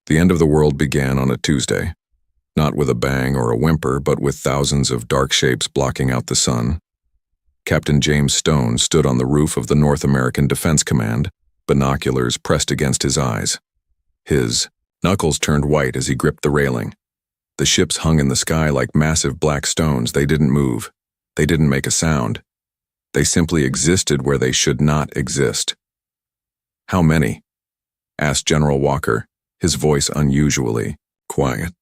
The end of the world began on a Tuesday, not with a bang or a whimper, but with thousands of dark shapes blocking out the sun. Captain James Stone stood on the roof of the North American Defense Command, binoculars pressed against his eyes. His knuckles turned white as he gripped the railing. The ships hung in the sky like massive black stones. They didn't move. They didn't make a sound. They simply existed where they should not exist. "How many?" asked General Walker, his voice unusually quiet.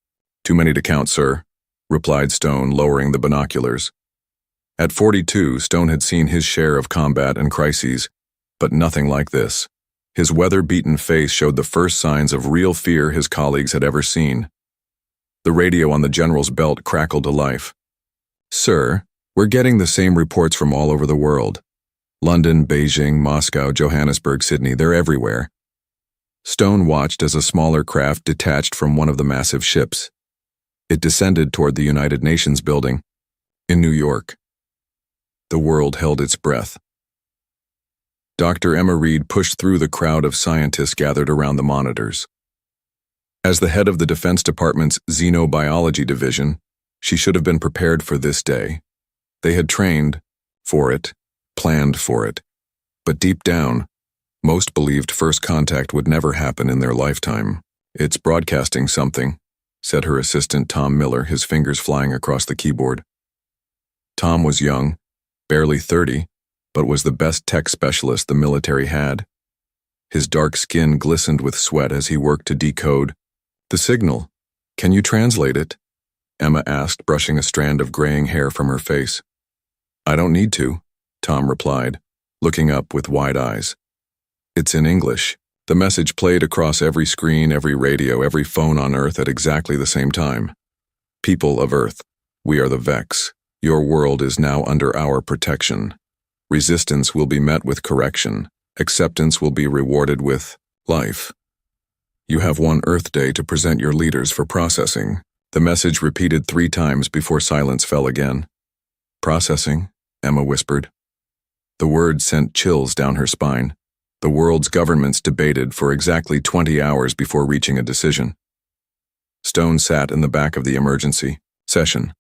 "Too many to count, sir," replied Stone, lowering the binoculars. At 42, Stone had seen his share of combat and crises, but nothing like this. His weather-beaten face showed the first signs of real fear his colleagues had ever seen. The radio on the general's belt crackled to life. "Sir, we're getting the same reports from all over the world. London, Beijing, Moscow, Johannesburg, Sydney, they're everywhere." Stone watched as a smaller craft detached from one of the massive ships. It descended toward the United Nations building in New York. The world held its breath. Dr. Emma Reed pushed through the crowd of scientists gathered around the monitors. As the head of the Defense Department's Xenobiology Division, she should have been prepared for this day. They had trained for it, planned for it, but deep down, most believed first contact would never happen in their lifetime. "It's broadcasting something," said her assistant Tom Miller, his fingers flying across the keyboard. Tom was young, barely 30, but was the best tech specialist the military had. His dark skin glistened with sweat as he worked to decode the signal. "Can you translate it?" Emma asked, brushing a strand of graying hair from her face. "I don't need to," Tom replied, looking up with wide eyes. "It's in English." The message played across every screen, every radio, every phone on Earth at exactly the same time. "People of Earth, we are the Vex. Your world is now under our protection. Resistance will be met with correction. Acceptance will be rewarded with life. You have one Earth Day to present your leaders for processing." The message repeated 3 times before silence fell again. "Processing," Emma whispered. The word sent chills down her spine. The world's governments debated for exactly 20 hours before reaching a decision. Stone sat in the back of the emergency session,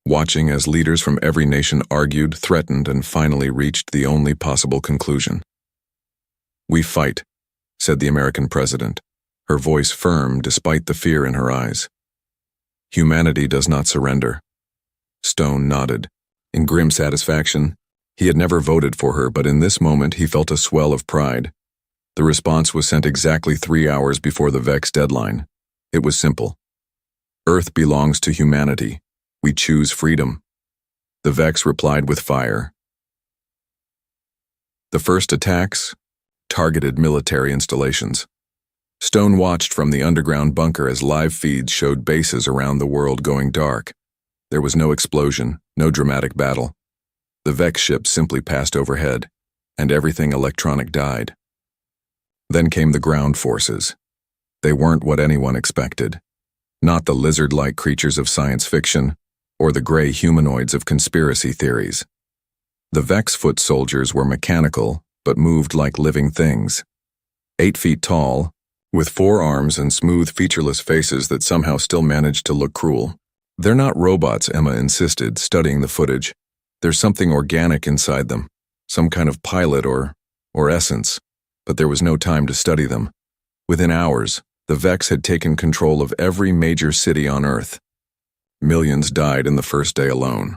watching as leaders from every nation argued, threatened, and finally reached the only possible conclusion. "We fight," said the American president, her voice firm despite the fear in her eyes. "Humanity does not surrender." Stone nodded. In grim satisfaction, he had never voted for her, but in this moment he felt a swell of pride. The response was sent exactly 3 hours before the Vex deadline. It was simple. "Earth belongs to humanity. We choose freedom." The Vex replied with fire. The first attacks targeted military installations. Stone watched from the underground bunker as live feeds showed bases around the world going dark. There was no explosion, no dramatic battle. The Vex ships simply passed overhead, and everything electronic died. Then came the ground forces. They weren't what anyone expected. Not the lizard-like creatures of science fiction, or the gray humanoids of conspiracy theories. The Vex foot soldiers were mechanical, but moved like living things. 8 feet tall, with 4 arms and smooth, featureless faces that somehow still managed to look cruel. "They're not robots," Emma insisted, studying the footage. "There's something organic inside them, some kind of pilot or essence." But there was no time to study them. Within hours, the Vex had taken control of every major city on Earth. Millions died in the first day alone.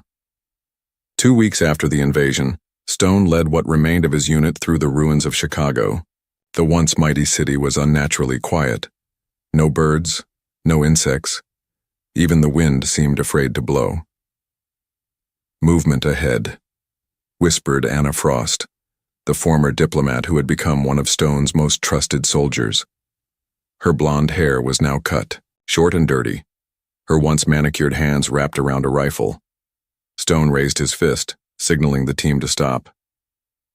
2 weeks after the invasion, Stone led what remained of his unit through the ruins of Chicago. The once mighty city was unnaturally quiet. No birds, no insects. Even the wind seemed afraid to blow. "Movement ahead," whispered Anna Frost, the former diplomat who had become one of Stone's most trusted soldiers. Her blonde hair was now cut, short and dirty, her once manicured hands wrapped around a rifle. Stone raised his fist, signaling the team to stop.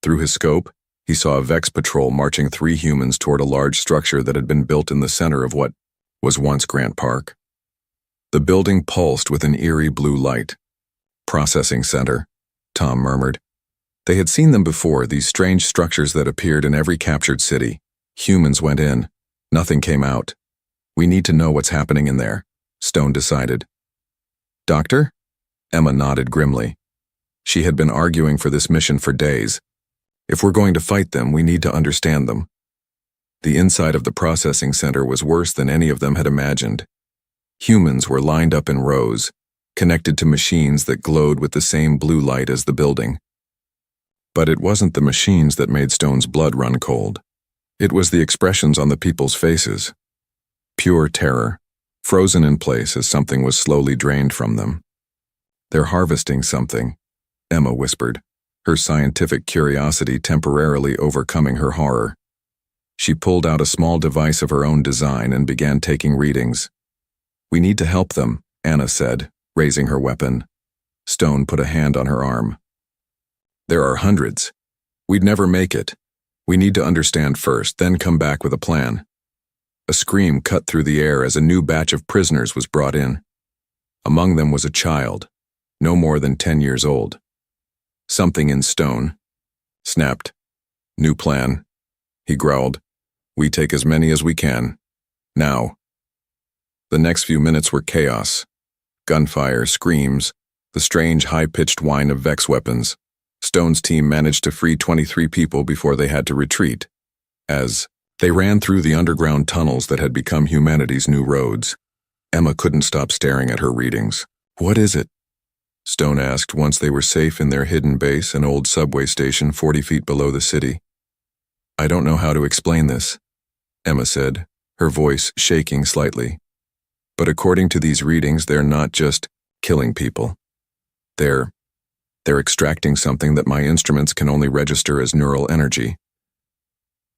Through his scope, he saw a Vex patrol marching 3 humans toward a large structure that had been built in the center of what was once Grant Park. The building pulsed with an eerie blue light. "Processing center," Tom murmured. They had seen them before, these strange structures that appeared in every captured city. Humans went in. Nothing came out. We need to know what's happening in there, Stone decided. Doctor? Emma nodded grimly. She had been arguing for this mission for days. If we're going to fight them, we need to understand them. The inside of the processing center was worse than any of them had imagined. Humans were lined up in rows, connected to machines that glowed with the same blue light as the building. But it wasn't the machines that made Stone's blood run cold. It was the expressions on the people's faces. Pure terror, frozen in place as something was slowly drained from them. They're harvesting something, Emma whispered, her scientific curiosity temporarily overcoming her horror. She pulled out a small device of her own design and began taking readings. We need to help them, Anna said, raising her weapon. Stone put a hand on her arm. There are hundreds. We'd never make it. We need to understand first, then come back with a plan. A scream cut through the air as a new batch of prisoners was brought in. Among them was a child, no more than 10 years old. Something in Stone snapped. New plan. He growled. We take as many as we can. Now. The next few minutes were chaos. Gunfire, screams, the strange high-pitched whine of Vex weapons. Stone's team managed to free 23 people before they had to retreat. As they ran through the underground tunnels that had become humanity's new roads, Emma couldn't stop staring at her readings. What is it? Stone asked once they were safe in their hidden base, an old subway station 40 feet below the city. I don't know how to explain this, Emma said, her voice shaking slightly. But according to these readings, they're not just killing people. They're extracting something that my instruments can only register as neural energy.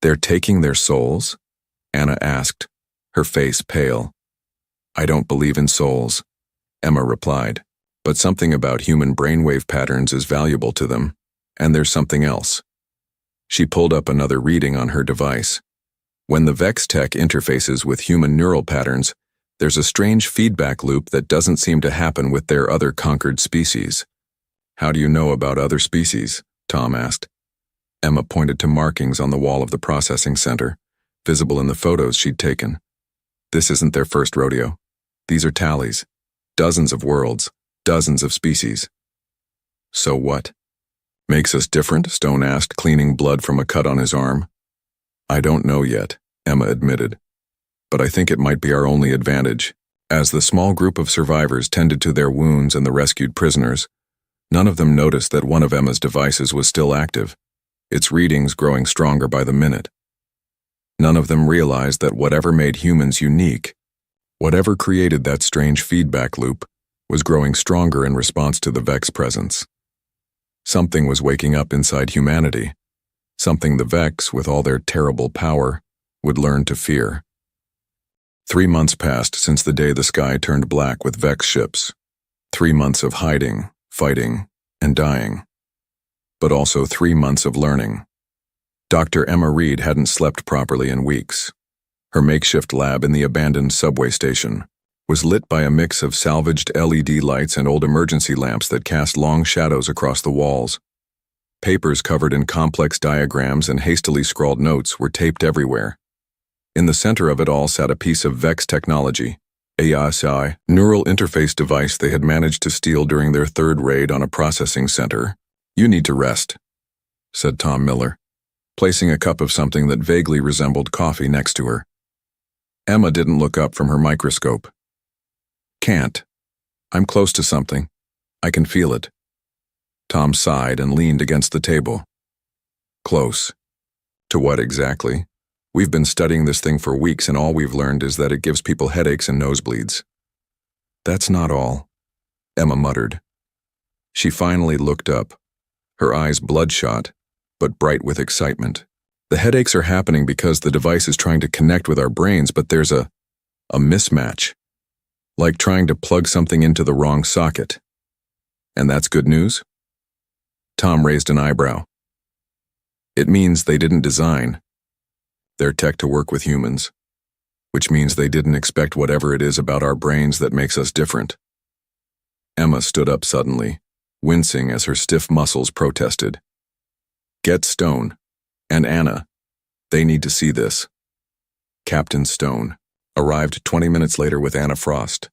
They're taking their souls? Anna asked, her face pale. I don't believe in souls, Emma replied, but something about human brainwave patterns is valuable to them, and there's something else. She pulled up another reading on her device. When the Vex tech interfaces with human neural patterns, there's a strange feedback loop that doesn't seem to happen with their other conquered species. How do you know about other species? Tom asked. Emma pointed to markings on the wall of the processing center, visible in the photos she'd taken. This isn't their first rodeo. These are tallies. Dozens of worlds, dozens of species. So what? Makes us different? Stone asked, cleaning blood from a cut on his arm. I don't know yet, Emma admitted. But I think it might be our only advantage. As the small group of survivors tended to their wounds and the rescued prisoners, none of them noticed that one of Emma's devices was still active, its readings growing stronger by the minute. None of them realized that whatever made humans unique, whatever created that strange feedback loop, was growing stronger in response to the Vex presence. Something was waking up inside humanity, something the Vex, with all their terrible power, would learn to fear. 3 months passed since the day the sky turned black with Vex ships. 3 months of hiding, fighting, and dying. But also 3 months of learning. Dr. Emma Reed hadn't slept properly in weeks. Her makeshift lab in the abandoned subway station was lit by a mix of salvaged LED lights and old emergency lamps that cast long shadows across the walls. Papers covered in complex diagrams and hastily scrawled notes were taped everywhere. In the center of it all sat a piece of Vex technology, a HFY neural interface device they had managed to steal during their third raid on a processing center. You need to rest, said Tom Miller, placing a cup of something that vaguely resembled coffee next to her. Emma didn't look up from her microscope. Can't. I'm close to something. I can feel it. Tom sighed and leaned against the table. Close. To what exactly? We've been studying this thing for weeks and all we've learned is that it gives people headaches and nosebleeds. That's not all, Emma muttered. She finally looked up, her eyes bloodshot, but bright with excitement. The headaches are happening because the device is trying to connect with our brains, but there's a mismatch. Like trying to plug something into the wrong socket. And that's good news? Tom raised an eyebrow. It means they didn't design their tech to work with humans, which means they didn't expect whatever it is about our brains that makes us different. Emma stood up suddenly, wincing as her stiff muscles protested. Get Stone and Anna. They need to see this. Captain Stone. arrived 20 minutes later with Anna Frost.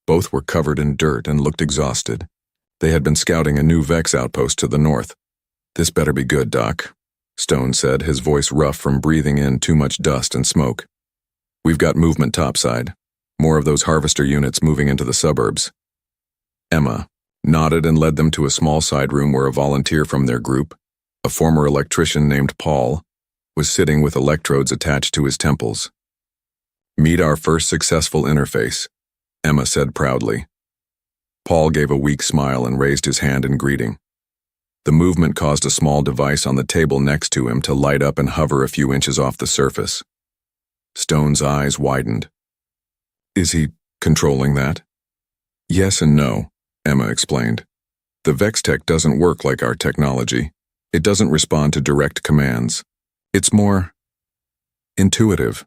Both were covered in dirt and looked exhausted. They had been scouting a new Vex outpost to the north. "This better be good, Doc," Stone said, his voice rough from breathing in too much dust and smoke. "We've got movement topside. More of those harvester units moving into the suburbs." Emma nodded and led them to a small side room where a volunteer from their group, a former electrician named Paul, was sitting with electrodes attached to his temples. "Meet our first successful interface," Emma said proudly. Paul gave a weak smile and raised his hand in greeting. The movement caused a small device on the table next to him to light up and hover a few inches off the surface. Stone's eyes widened. "Is he controlling that?" "Yes and no," Emma explained. "The Vex tech doesn't work like our technology. It doesn't respond to direct commands. It's more intuitive.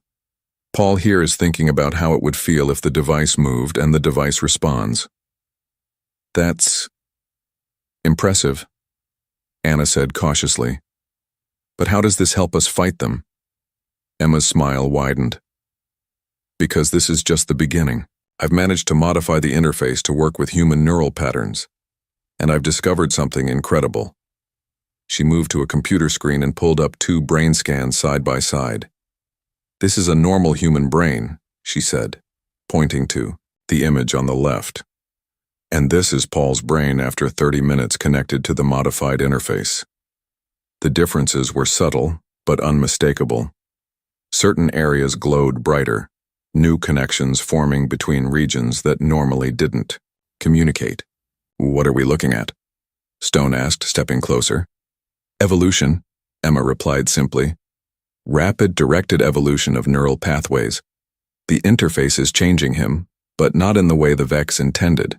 Paul here is thinking about how it would feel if the device moved and the device responds." "That's impressive," Anna said cautiously. "But how does this help us fight them?" Emma's smile widened. "Because this is just the beginning. I've managed to modify the interface to work with human neural patterns, and I've discovered something incredible." She moved to a computer screen and pulled up 2 brain scans side by side. "This is a normal human brain," she said, pointing to the image on the left. "And this is Paul's brain after 30 minutes connected to the modified interface." The differences were subtle, but unmistakable. Certain areas glowed brighter, new connections forming between regions that normally didn't communicate. "What are we looking at?" Stone asked, stepping closer. "Evolution," Emma replied simply. "Rapid, directed evolution of neural pathways. The interface is changing him, but not in the way the Vex intended.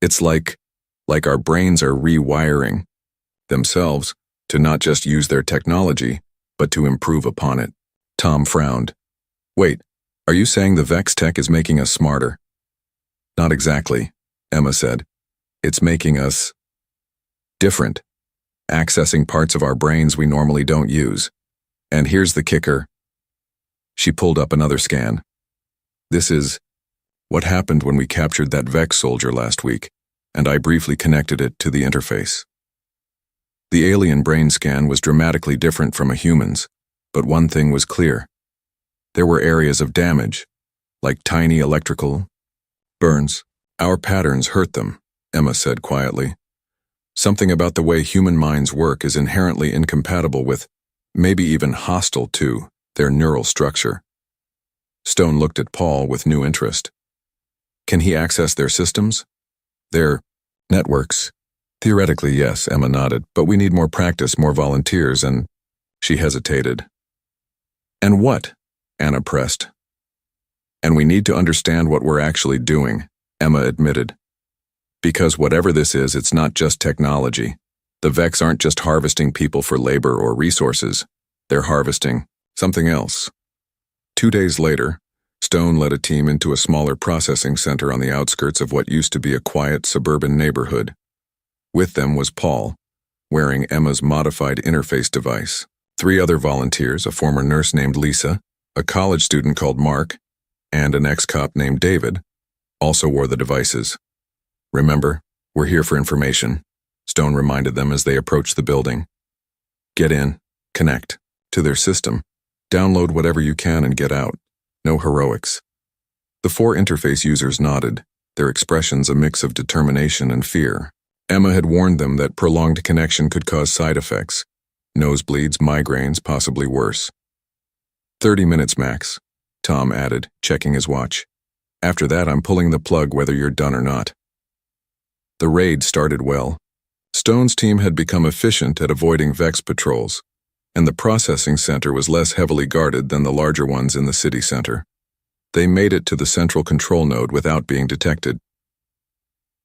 It's like our brains are rewiring themselves to not just use their technology, but to improve upon it." Tom frowned. "Wait, are you saying the Vex tech is making us smarter?" "Not exactly," Emma said. "It's making us different, accessing parts of our brains we normally don't use. And here's the kicker." She pulled up another scan. "This is what happened when we captured that Vex soldier last week, and I briefly connected it to the interface." The alien brain scan was dramatically different from a human's, but one thing was clear. There were areas of damage, like tiny electrical burns. "Our patterns hurt them," Emma said quietly. "Something about the way human minds work is inherently incompatible with, maybe even hostile to, their neural structure." Stone looked at Paul with new interest. "Can he access their systems? Their networks?" "Theoretically, yes," Emma nodded, "but we need more practice, more volunteers, and—" She hesitated. "And what?" Anna pressed. "And we need to understand what we're actually doing," Emma admitted. "Because whatever this is, it's not just technology. The Vex aren't just harvesting people for labor or resources. They're harvesting something else." 2 days later, Stone led a team into a smaller processing center on the outskirts of what used to be a quiet suburban neighborhood. With them was Paul, wearing Emma's modified interface device. 3 other volunteers, a former nurse named Lisa, a college student called Mark, and an ex-cop named David, also wore the devices. "Remember, we're here for information," Stone reminded them as they approached the building. "Get in, connect to their system, download whatever you can and get out. No heroics." The 4 interface users nodded, their expressions a mix of determination and fear. Emma had warned them that prolonged connection could cause side effects, nosebleeds, migraines, possibly worse. 30 minutes max, Tom added, checking his watch. "After that, I'm pulling the plug whether you're done or not." The raid started well. Stone's team had become efficient at avoiding Vex patrols, and the processing center was less heavily guarded than the larger ones in the city center. They made it to the central control node without being detected.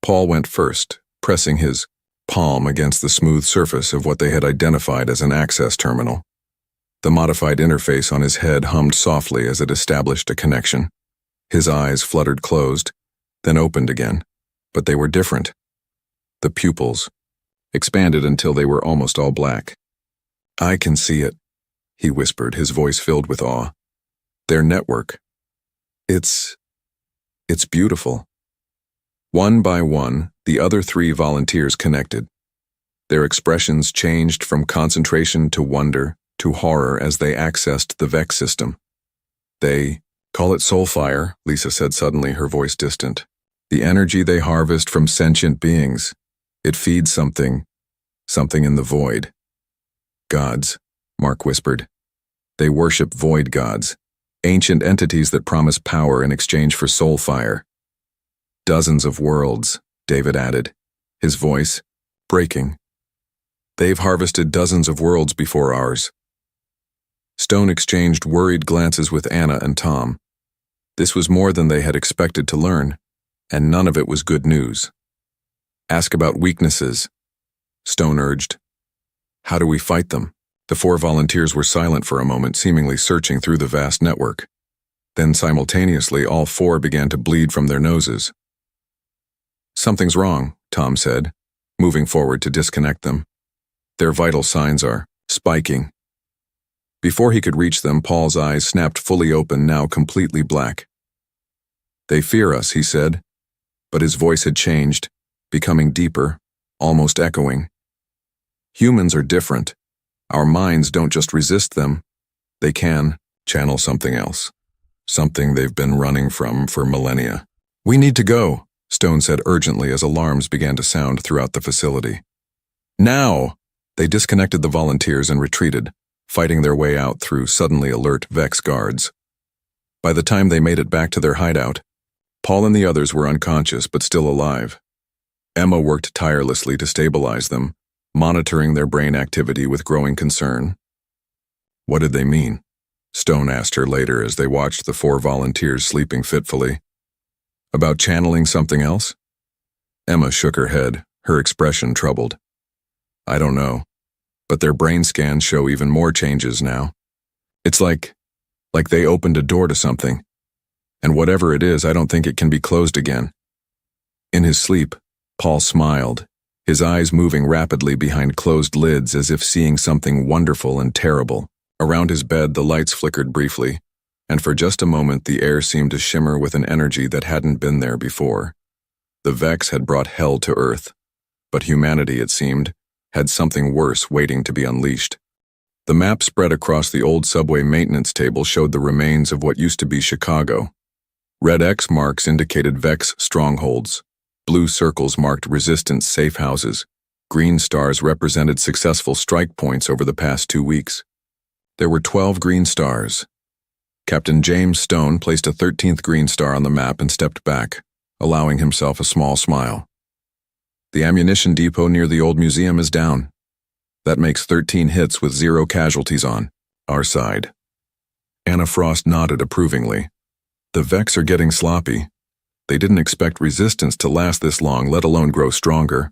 Paul went first, pressing his palm against the smooth surface of what they had identified as an access terminal. The modified interface on his head hummed softly as it established a connection. His eyes fluttered closed, then opened again, but they were different. The pupils expanded until they were almost all black. "I can see it," he whispered, his voice filled with awe. "Their network. It's beautiful. One by one, the other 3 volunteers connected. Their expressions changed from concentration to wonder to horror as they accessed the Vex system. They call it soulfire, Lisa said suddenly, her voice distant. The energy they harvest from sentient beings. It feeds something in the void. Gods, Mark whispered. They worship void gods, ancient entities that promise power in exchange for soulfire. Dozens of worlds, David added, his voice breaking. They've harvested dozens of worlds before ours. Stone exchanged worried glances with Anna and Tom. This was more than they had expected to learn, and none of it was good news. Ask about weaknesses, Stone urged. How do we fight them? The 4 volunteers were silent for a moment, seemingly searching through the vast network. Then simultaneously, all 4 began to bleed from their noses. Something's wrong, Tom said, moving forward to disconnect them. Their vital signs are spiking. Before he could reach them, Paul's eyes snapped fully open, now completely black. They fear us, he said, but his voice had changed, becoming deeper, almost echoing. Humans are different. Our minds don't just resist them. They can channel something else, something they've been running from for millennia. We need to go, Stone said urgently as alarms began to sound throughout the facility. Now! They disconnected the volunteers and retreated, fighting their way out through suddenly alert Vex guards. By the time they made it back to their hideout, Paul and the others were unconscious but still alive. Emma worked tirelessly to stabilize them, monitoring their brain activity with growing concern. What did they mean? Stone asked her later as they watched the 4 volunteers sleeping fitfully. About channeling something else? Emma shook her head, her expression troubled. I don't know, but their brain scans show even more changes now. It's like they opened a door to something. And whatever it is, I don't think it can be closed again. In his sleep, Paul smiled, his eyes moving rapidly behind closed lids as if seeing something wonderful and terrible. Around his bed, the lights flickered briefly, and for just a moment the air seemed to shimmer with an energy that hadn't been there before. The Vex had brought hell to Earth, but humanity, it seemed, had something worse waiting to be unleashed. The map spread across the old subway maintenance table showed the remains of what used to be Chicago. Red X marks indicated Vex strongholds. Blue circles marked resistance safe houses. Green stars represented successful strike points over the past 2 weeks. There were 12 green stars. Captain James Stone placed a 13th green star on the map and stepped back, allowing himself a small smile. The ammunition depot near the old museum is down. That makes 13 hits with 0 casualties on our side. Anna Frost nodded approvingly. The Vex are getting sloppy. They didn't expect resistance to last this long, let alone grow stronger.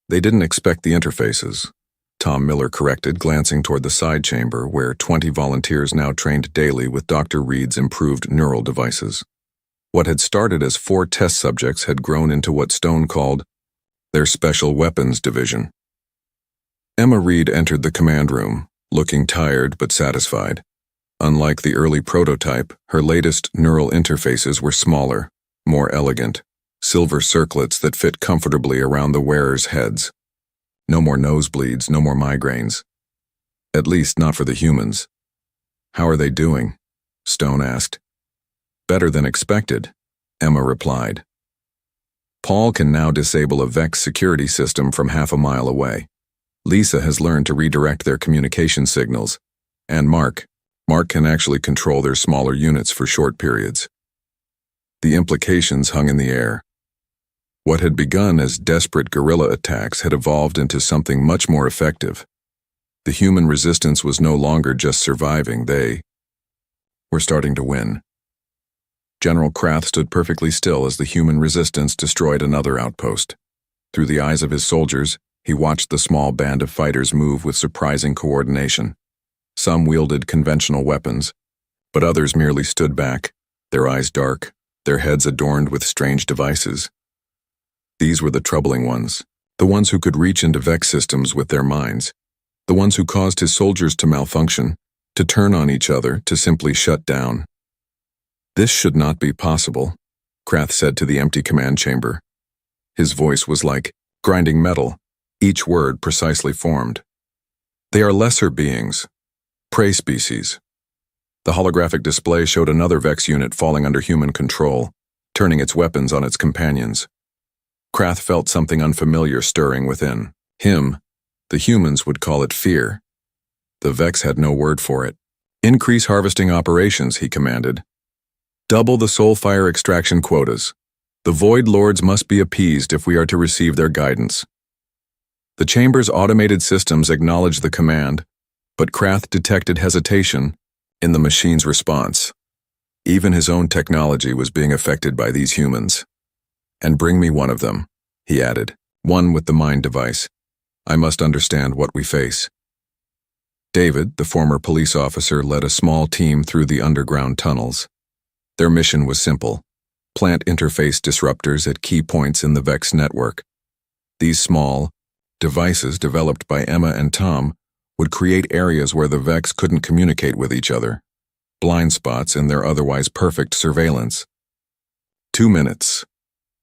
They didn't expect the interfaces, Tom Miller corrected, glancing toward the side chamber where 20 volunteers now trained daily with Dr. Reed's improved neural devices. What had started as 4 test subjects had grown into what Stone called their Special Weapons Division. Emma Reed entered the command room, looking tired but satisfied. Unlike the early prototype, her latest neural interfaces were smaller, more elegant, silver circlets that fit comfortably around the wearers' heads. No more nosebleeds, no more migraines. At least not for the humans. How are they doing? Stone asked. Better than expected, Emma replied. Paul can now disable a Vex security system from half a mile away. Lisa has learned to redirect their communication signals, and Mark can actually control their smaller units for short periods. The implications hung in the air. What had begun as desperate guerrilla attacks had evolved into something much more effective. The human resistance was no longer just surviving, they were starting to win. General Krath stood perfectly still as the human resistance destroyed another outpost. Through the eyes of his soldiers, he watched the small band of fighters move with surprising coordination. Some wielded conventional weapons, but others merely stood back, their eyes dark, their heads adorned with strange devices. These were the troubling ones, the ones who could reach into Vex systems with their minds, the ones who caused his soldiers to malfunction, to turn on each other, to simply shut down. "This should not be possible," Krath said to the empty command chamber. His voice was like grinding metal, each word precisely formed. "They are lesser beings, prey species." The holographic display showed another Vex unit falling under human control, turning its weapons on its companions. Krath felt something unfamiliar stirring within. The humans would call it fear. The Vex had no word for it. "Increase harvesting operations," he commanded. "Double the soulfire extraction quotas. The Void Lords must be appeased if we are to receive their guidance." The chamber's automated systems acknowledged the command, but Krath detected hesitation in the machine's response. Even his own technology was being affected by these humans. "And bring me one of them," he added. "One with the mind device. I must understand what we face." David, the former police officer, led a small team through the underground tunnels. Their mission was simple: plant interface disruptors at key points in the Vex network. These small devices, developed by Emma and Tom, would create areas where the Vex couldn't communicate with each other, blind spots in their otherwise perfect surveillance. 2 minutes,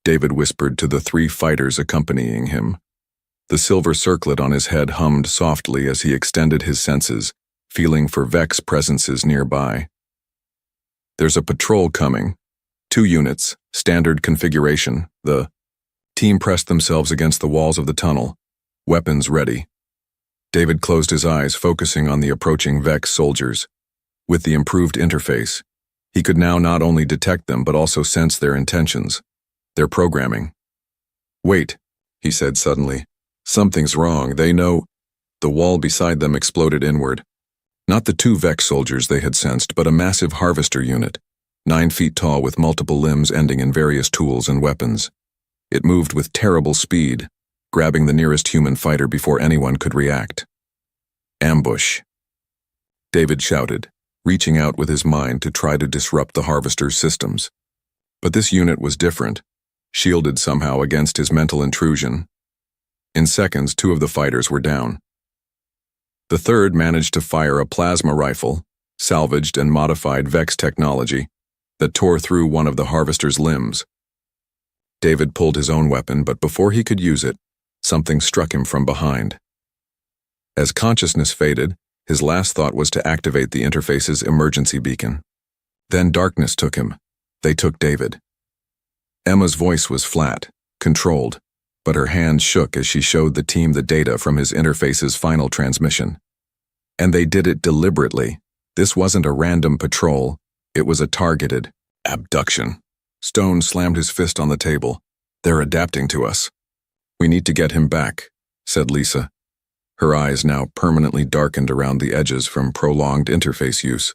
David whispered to the 3 fighters accompanying him. The silver circlet on his head hummed softly as he extended his senses, feeling for Vex presences nearby. "There's a patrol coming. 2 units, standard configuration." The team pressed themselves against the walls of the tunnel, weapons ready. David closed his eyes, focusing on the approaching Vex soldiers. With the improved interface, he could now not only detect them but also sense their intentions, their programming. "Wait," he said suddenly. "Something's wrong. They know." The wall beside them exploded inward. Not the 2 Vex soldiers they had sensed, but a massive harvester unit, 9 feet tall with multiple limbs ending in various tools and weapons. It moved with terrible speed, grabbing the nearest human fighter before anyone could react. "Ambush," David shouted, reaching out with his mind to try to disrupt the harvester's systems. But this unit was different, shielded somehow against his mental intrusion. In seconds, 2 of the fighters were down. The third managed to fire a plasma rifle, salvaged and modified Vex technology, that tore through one of the harvester's limbs. David pulled his own weapon, but before he could use it, something struck him from behind. As consciousness faded, his last thought was to activate the interface's emergency beacon. Then darkness took him. They took David. Emma's voice was flat, controlled, but her hands shook as she showed the team the data from his interface's final transmission. And they did it deliberately. This wasn't a random patrol, it was a targeted abduction. Stone slammed his fist on the table. "They're adapting to us." "We need to get him back," said Lisa, her eyes now permanently darkened around the edges from prolonged interface use.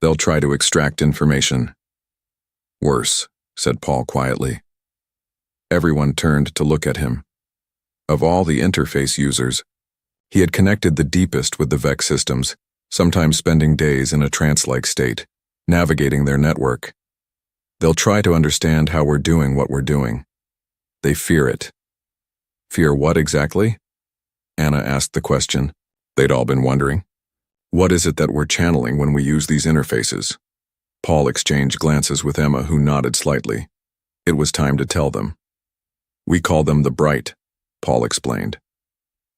"They'll try to extract information." "Worse," said Paul quietly. Everyone turned to look at him. Of all the interface users, he had connected the deepest with the Vex systems, sometimes spending days in a trance-like state, navigating their network. "They'll try to understand how we're doing what we're doing. They fear it." "Fear what exactly?" Anna asked the question they'd all been wondering. "What is it that we're channeling when we use these interfaces?" Paul exchanged glances with Emma, who nodded slightly. It was time to tell them. "We call them the Bright," Paul explained.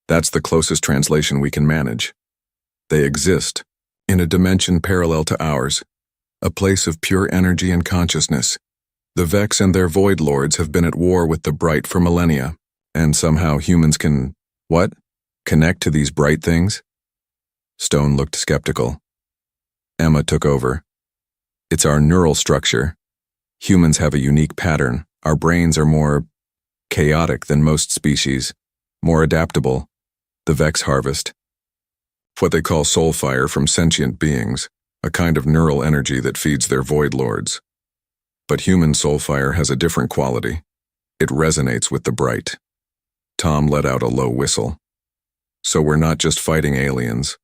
"That's the closest translation we can manage. They exist in a dimension parallel to ours, a place of pure energy and consciousness. The Vex and their Void Lords have been at war with the Bright for millennia, and somehow humans can, what? Connect to these bright things?" Stone looked skeptical. Emma took over. "It's our neural structure. Humans have a unique pattern. Our brains are more chaotic than most species, more adaptable. The Vex harvest what they call soulfire from sentient beings, a kind of neural energy that feeds their Void Lords. But human soulfire has a different quality. It resonates with the Bright." Tom let out a low whistle. "So we're not just fighting aliens.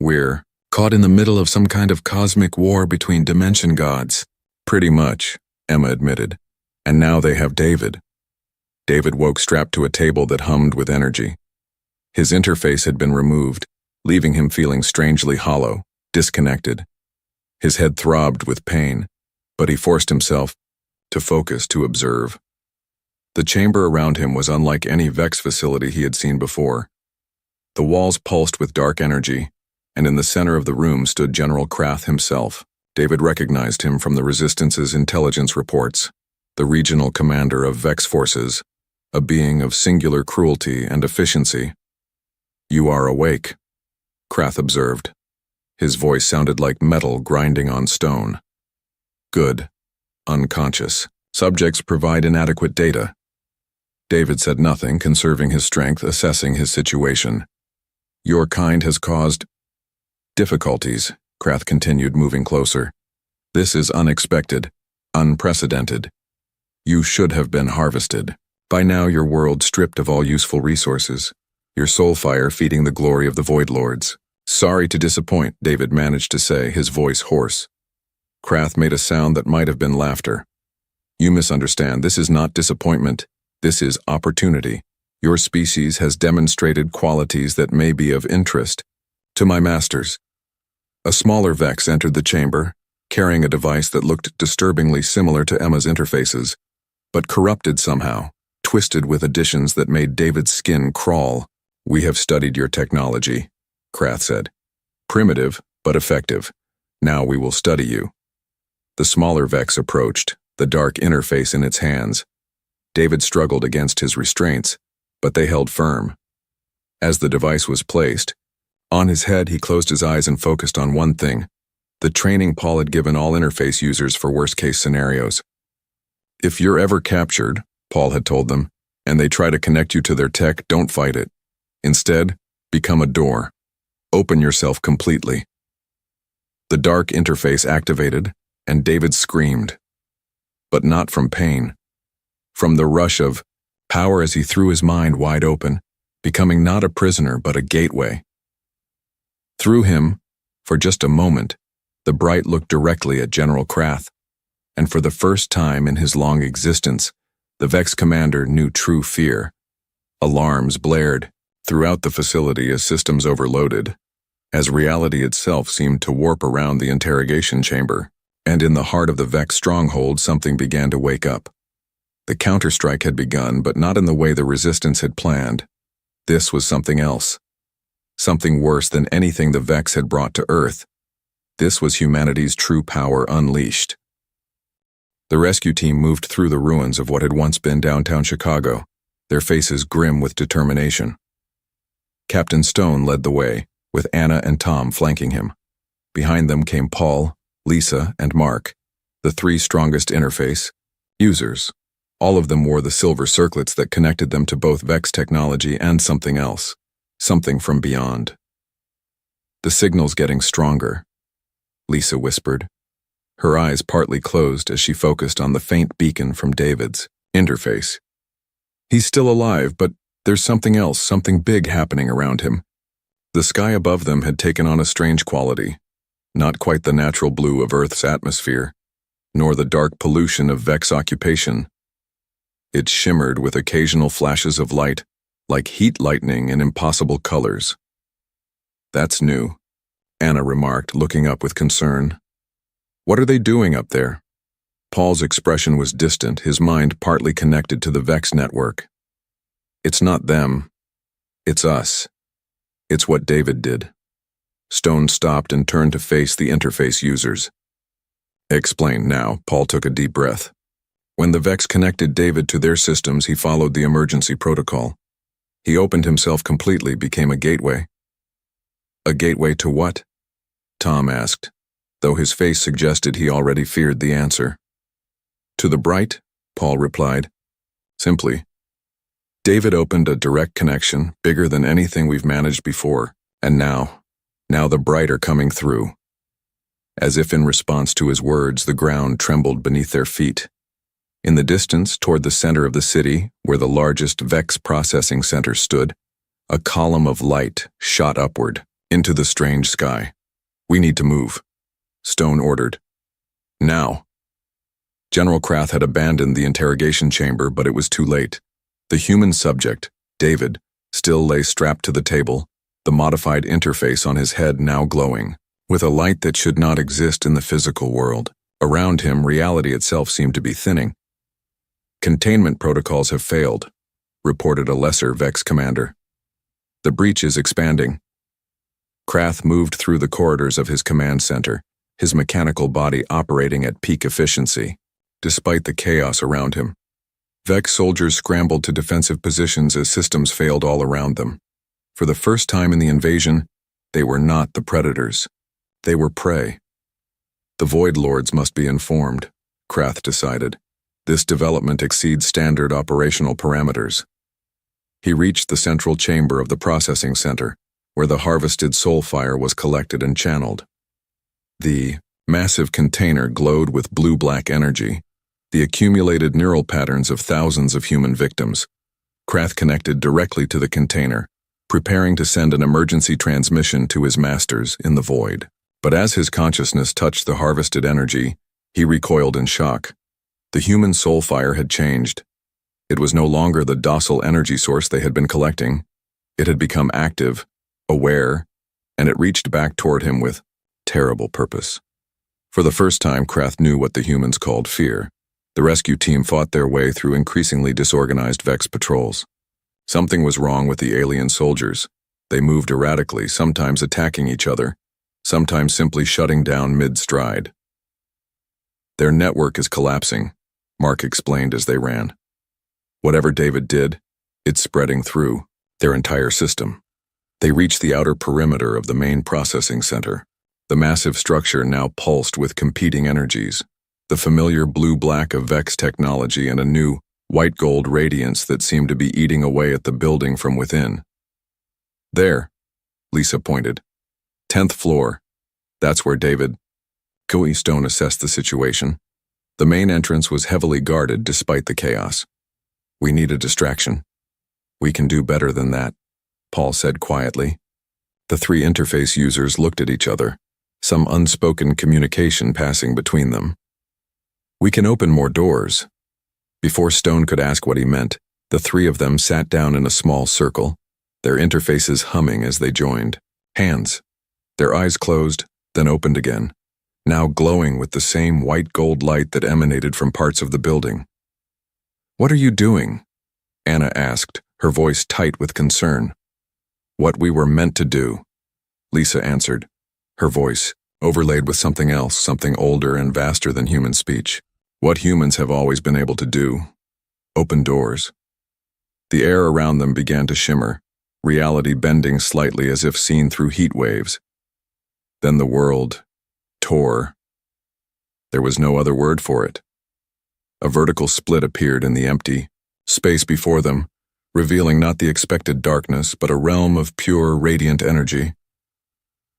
We're caught in the middle of some kind of cosmic war between dimension gods." "Pretty much," Emma admitted. "And now they have David." David woke strapped to a table that hummed with energy. His interface had been removed, leaving him feeling strangely hollow, disconnected. His head throbbed with pain, but he forced himself to focus, to observe. The chamber around him was unlike any Vex facility he had seen before. The walls pulsed with dark energy, and in the center of the room stood General Krath himself. David recognized him from the Resistance's intelligence reports, the regional commander of Vex forces, a being of singular cruelty and efficiency. "You are awake," Krath observed. His voice sounded like metal grinding on stone. "Good. Unconscious. Subjects provide inadequate data." David said nothing, conserving his strength, assessing his situation. "Your kind has caused difficulties," Krath continued, moving closer. "This is unexpected, unprecedented. You should have been harvested. By now your world stripped of all useful resources, your soul fire feeding the glory of the Void Lords." "Sorry to disappoint," David managed to say, his voice hoarse. Krath made a sound that might have been laughter. "You misunderstand. This is not disappointment. This is opportunity. Your species has demonstrated qualities that may be of interest to my masters." A smaller Vex entered the chamber, carrying a device that looked disturbingly similar to Emma's interfaces, but corrupted somehow, twisted with additions that made David's skin crawl. "We have studied your technology," Krath said. "Primitive, but effective. Now we will study you." The smaller Vex approached, the dark interface in its hands. David struggled against his restraints, but they held firm. As the device was placed, on his head he closed his eyes and focused on one thing, the training Paul had given all interface users for worst-case scenarios. "If you're ever captured," Paul had told them, "and they try to connect you to their tech, don't fight it. Instead, become a door. Open yourself completely." The dark interface activated, and David screamed. But not from pain. From the rush of power as he threw his mind wide open, becoming not a prisoner but a gateway. Through him, for just a moment, the Bright looked directly at General Krath, and for the first time in his long existence, the Vex commander knew true fear. Alarms blared throughout the facility as systems overloaded, as reality itself seemed to warp around the interrogation chamber, and in the heart of the Vex stronghold something began to wake up. The counterstrike had begun, but not in the way the Resistance had planned. This was something else. Something worse than anything the Vex had brought to Earth. This was humanity's true power unleashed. The rescue team moved through the ruins of what had once been downtown Chicago, their faces grim with determination. Captain Stone led the way, with Anna and Tom flanking him. Behind them came Paul, Lisa, and Mark, the three strongest interface users. All of them wore the silver circlets that connected them to both Vex technology and something else, something from beyond. "The signal's getting stronger," Lisa whispered, her eyes partly closed as she focused on the faint beacon from David's interface. "He's still alive, but there's something else, something big happening around him." The sky above them had taken on a strange quality, not quite the natural blue of Earth's atmosphere, nor the dark pollution of Vex occupation. It shimmered with occasional flashes of light, like heat lightning in impossible colors. "That's new," Anna remarked, looking up with concern. "What are they doing up there?" Paul's expression was distant, his mind partly connected to the Vex network. "It's not them. It's us. It's what David did." Stone stopped and turned to face the interface users. "Explain now." Paul took a deep breath. "When the Vex connected David to their systems, he followed the emergency protocol. He opened himself completely, became a gateway." "A gateway to what?" Tom asked, though his face suggested he already feared the answer. "To the Bright," Paul replied. "Simply. David opened a direct connection, bigger than anything we've managed before, and now the Bright are coming through." As if in response to his words, the ground trembled beneath their feet. In the distance, toward the center of the city, where the largest Vex processing center stood, a column of light shot upward into the strange sky. "We need to move," Stone ordered. "Now." General Krath had abandoned the interrogation chamber, but it was too late. The human subject, David, still lay strapped to the table, the modified interface on his head now glowing. With a light that should not exist in the physical world, around him reality itself seemed to be thinning. "Containment protocols have failed," reported a lesser Vex commander. "The breach is expanding." Krath moved through the corridors of his command center, his mechanical body operating at peak efficiency, despite the chaos around him. Vex soldiers scrambled to defensive positions as systems failed all around them. For the first time in the invasion, they were not the predators. They were prey. The Void Lords must be informed, Krath decided. This development exceeds standard operational parameters. He reached the central chamber of the processing center, where the harvested soulfire was collected and channeled. The massive container glowed with blue-black energy, the accumulated neural patterns of thousands of human victims. Krath connected directly to the container, preparing to send an emergency transmission to his masters in the void. But as his consciousness touched the harvested energy, he recoiled in shock. The human soulfire had changed. It was no longer the docile energy source they had been collecting. It had become active, aware, and it reached back toward him with terrible purpose. For the first time, Krath knew what the humans called fear. The rescue team fought their way through increasingly disorganized Vex patrols. Something was wrong with the alien soldiers. They moved erratically, sometimes attacking each other, sometimes simply shutting down mid-stride. "Their network is collapsing," Mark explained as they ran. "Whatever David did, it's spreading through their entire system." They reached the outer perimeter of the main processing center. The massive structure now pulsed with competing energies, the familiar blue-black of Vex technology and a new white-gold radiance that seemed to be eating away at the building from within. "There," Lisa pointed. "10th floor. That's where David." Coey Stone assessed the situation. The main entrance was heavily guarded despite the chaos. "We need a distraction." "We can do better than that," Paul said quietly. The three interface users looked at each other, some unspoken communication passing between them. "We can open more doors." Before Stone could ask what he meant, the three of them sat down in a small circle, their interfaces humming as they joined. Hands. Their eyes closed, then opened again, now glowing with the same white-gold light that emanated from parts of the building. "What are you doing?" Anna asked, her voice tight with concern. "What we were meant to do," Lisa answered, her voice overlaid with something else, something older and vaster than human speech. "What humans have always been able to do. Open doors." The air around them began to shimmer, reality bending slightly as if seen through heat waves. Then the world tore. There was no other word for it. A vertical split appeared in the empty space before them, revealing not the expected darkness, but a realm of pure, radiant energy.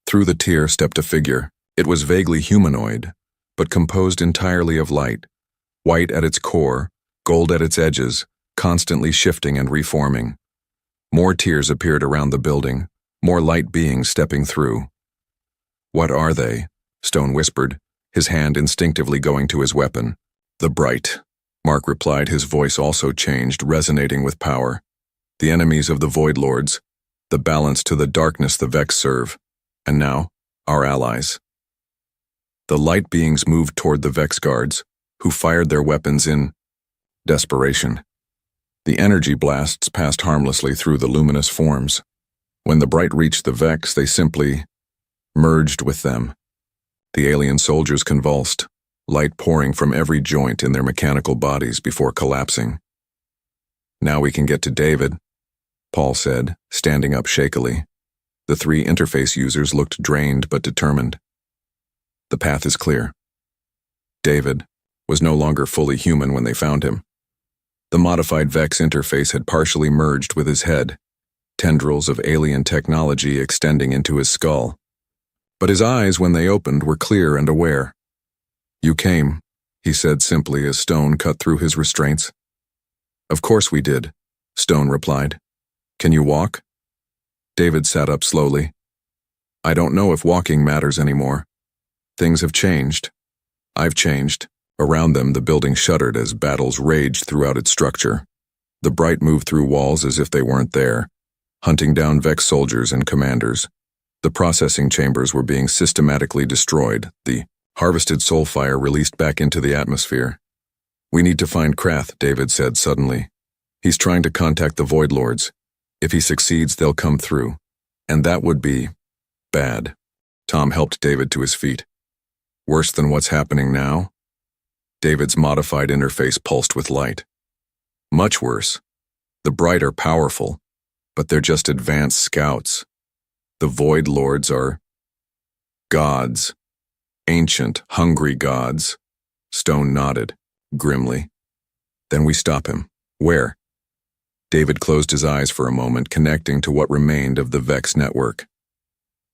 Through the tier stepped a figure. It was vaguely humanoid, but composed entirely of light, white at its core, gold at its edges, constantly shifting and reforming. More tiers appeared around the building, more light beings stepping through. "What are they?" Stone whispered, his hand instinctively going to his weapon. "The Bright," Mark replied, his voice also changed, resonating with power. "The enemies of the Void Lords, the balance to the darkness the Vex serve, and now, our allies." The light beings moved toward the Vex guards, who fired their weapons in desperation. The energy blasts passed harmlessly through the luminous forms. When the Bright reached the Vex, they simply merged with them. The alien soldiers convulsed, light pouring from every joint in their mechanical bodies before collapsing. "Now we can get to David," Paul said, standing up shakily. The three interface users looked drained but determined. "The path is clear." David was no longer fully human when they found him. The modified Vex interface had partially merged with his head, tendrils of alien technology extending into his skull. But his eyes, when they opened, were clear and aware. "You came," he said simply as Stone cut through his restraints. "Of course we did," Stone replied. "Can you walk?" David sat up slowly. "I don't know if walking matters anymore. Things have changed. I've changed." Around them, the building shuddered as battles raged throughout its structure. The Bright moved through walls as if they weren't there, hunting down Vex soldiers and commanders. The processing chambers were being systematically destroyed, the harvested soul fire released back into the atmosphere. "We need to find Krath," David said suddenly. "He's trying to contact the Void Lords. If he succeeds, they'll come through. And that would be bad." Tom helped David to his feet. "Worse than what's happening now?" David's modified interface pulsed with light. "Much worse. The Bright are powerful, but they're just advanced scouts. The Void Lords are gods. Ancient, hungry gods." Stone nodded, grimly. "Then we stop him. Where?" David closed his eyes for a moment, connecting to what remained of the Vex network.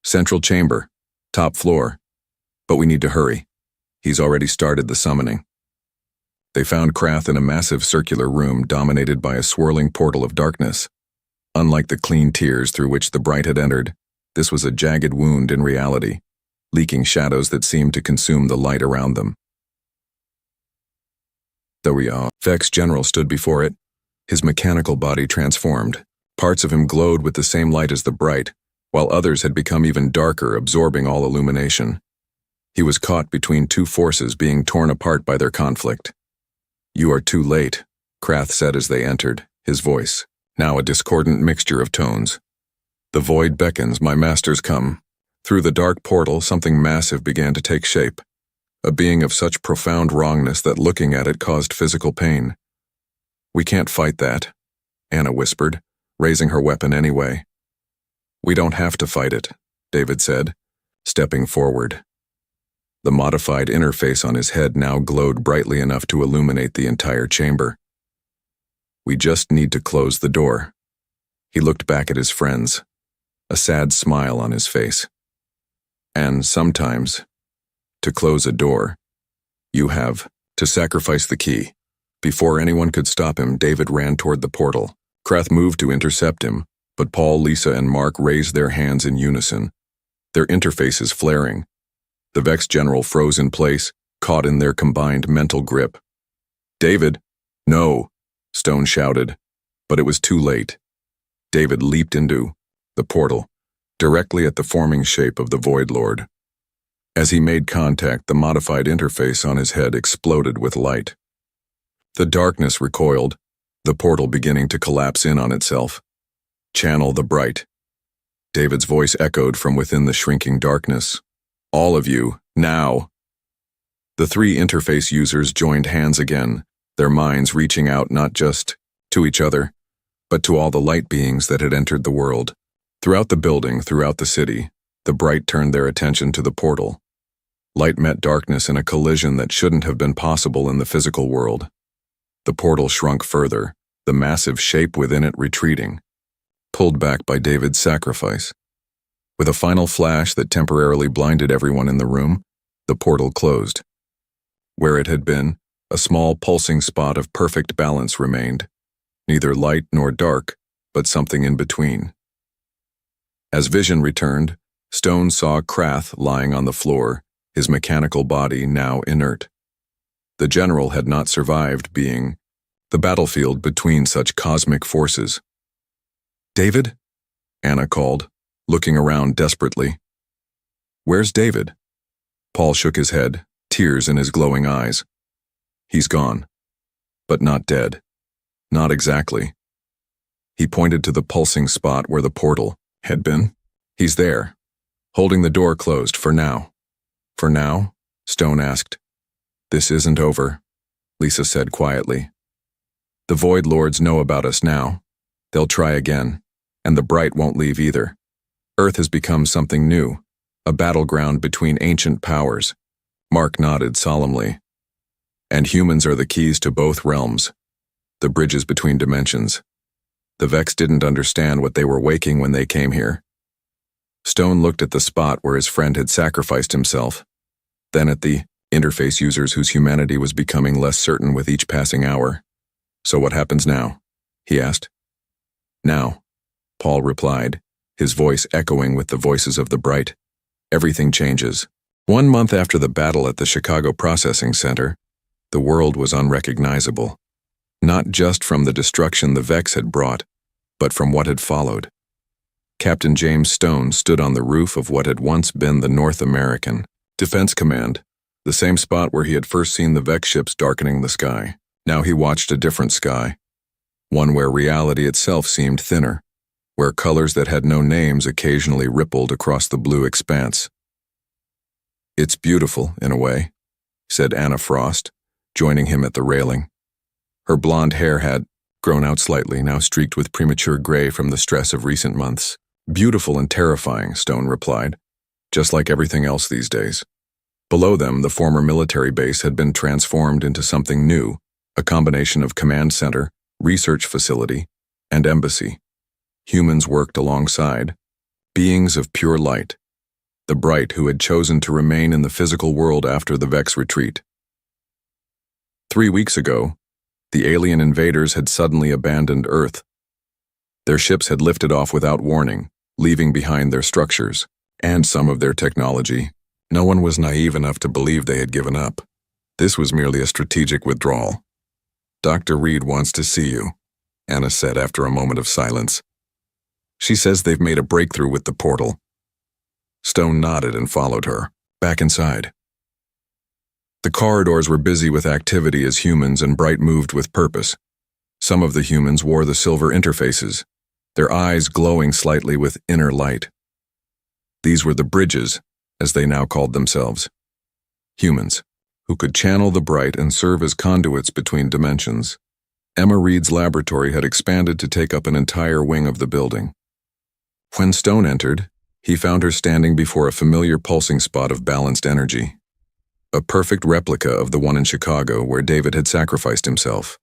"Central chamber, top floor. But we need to hurry. He's already started the summoning." They found Krath in a massive circular room dominated by a swirling portal of darkness. Unlike the clean tears through which the Bright had entered, this was a jagged wound in reality, leaking shadows that seemed to consume the light around them. The Vex general stood before it, his mechanical body transformed. Parts of him glowed with the same light as the Bright, while others had become even darker, absorbing all illumination. He was caught between two forces being torn apart by their conflict. "You are too late," Krath said as they entered, his voice, now a discordant mixture of tones. "The void beckons, my masters come." Through the dark portal, something massive began to take shape, a being of such profound wrongness that looking at it caused physical pain. "We can't fight that," Anna whispered, raising her weapon anyway. "We don't have to fight it," David said, stepping forward. The modified interface on his head now glowed brightly enough to illuminate the entire chamber. "We just need to close the door." He looked back at his friends, a sad smile on his face. "And sometimes, to close a door, you have to sacrifice the key." Before anyone could stop him, David ran toward the portal. Krath moved to intercept him, but Paul, Lisa, and Mark raised their hands in unison, their interfaces flaring. The Vex general froze in place, caught in their combined mental grip. "David!" "No!" Stone shouted, but it was too late. David leaped into the portal, directly at the forming shape of the Void Lord. As he made contact, the modified interface on his head exploded with light. The darkness recoiled, the portal beginning to collapse in on itself. "Channel the Bright." David's voice echoed from within the shrinking darkness. "All of you, now." The three interface users joined hands again, their minds reaching out not just to each other, but to all the light beings that had entered the world. Throughout the building, throughout the city, the Bright turned their attention to the portal. Light met darkness in a collision that shouldn't have been possible in the physical world. The portal shrunk further, the massive shape within it retreating, pulled back by David's sacrifice. With a final flash that temporarily blinded everyone in the room, the portal closed. Where it had been, a small pulsing spot of perfect balance remained, neither light nor dark, but something in between. As vision returned, Stone saw Krath lying on the floor, his mechanical body now inert. The general had not survived being the battlefield between such cosmic forces. "David?" Anna called, looking around desperately. "Where's David?" Paul shook his head, tears in his glowing eyes. "He's gone. But not dead. Not exactly." He pointed to the pulsing spot where the portal had been. "He's there, holding the door closed for now." "For now?" Stone asked. "This isn't over," Lisa said quietly. "The Void Lords know about us now. They'll try again, and the Bright won't leave either. Earth has become something new, a battleground between ancient powers." Mark nodded solemnly. "And humans are the keys to both realms, the bridges between dimensions. The Vex didn't understand what they were waking when they came here." Stone looked at the spot where his friend had sacrificed himself, then at the interface users whose humanity was becoming less certain with each passing hour. "So what happens now?" he asked. "Now," Paul replied, his voice echoing with the voices of the Bright, "everything changes." 1 month after the battle at the Chicago Processing Center, the world was unrecognizable, not just from the destruction the Vex had brought, but from what had followed. Captain James Stone stood on the roof of what had once been the North American Defense Command, the same spot where he had first seen the Vex ships darkening the sky. Now he watched a different sky, one where reality itself seemed thinner, where colors that had no names occasionally rippled across the blue expanse. "It's beautiful, in a way," said Anna Frost, joining him at the railing. Her blonde hair had grown out slightly, now streaked with premature gray from the stress of recent months. "Beautiful and terrifying," Stone replied, "just like everything else these days." Below them, the former military base had been transformed into something new, a combination of command center, research facility, and embassy. Humans worked alongside, beings of pure light, the bright who had chosen to remain in the physical world after the Vex retreat. 3 weeks ago, the alien invaders had suddenly abandoned Earth. Their ships had lifted off without warning, leaving behind their structures and some of their technology. No one was naive enough to believe they had given up. This was merely a strategic withdrawal. "Dr. Reed wants to see you," Anna said after a moment of silence. "She says they've made a breakthrough with the portal." Stone nodded and followed her, back inside. The corridors were busy with activity as humans and Bright moved with purpose. Some of the humans wore the silver interfaces, their eyes glowing slightly with inner light. These were the bridges, as they now called themselves. Humans, who could channel the bright and serve as conduits between dimensions. Emma Reed's laboratory had expanded to take up an entire wing of the building. When Stone entered, he found her standing before a familiar pulsing spot of balanced energy. A perfect replica of the one in Chicago where David had sacrificed himself.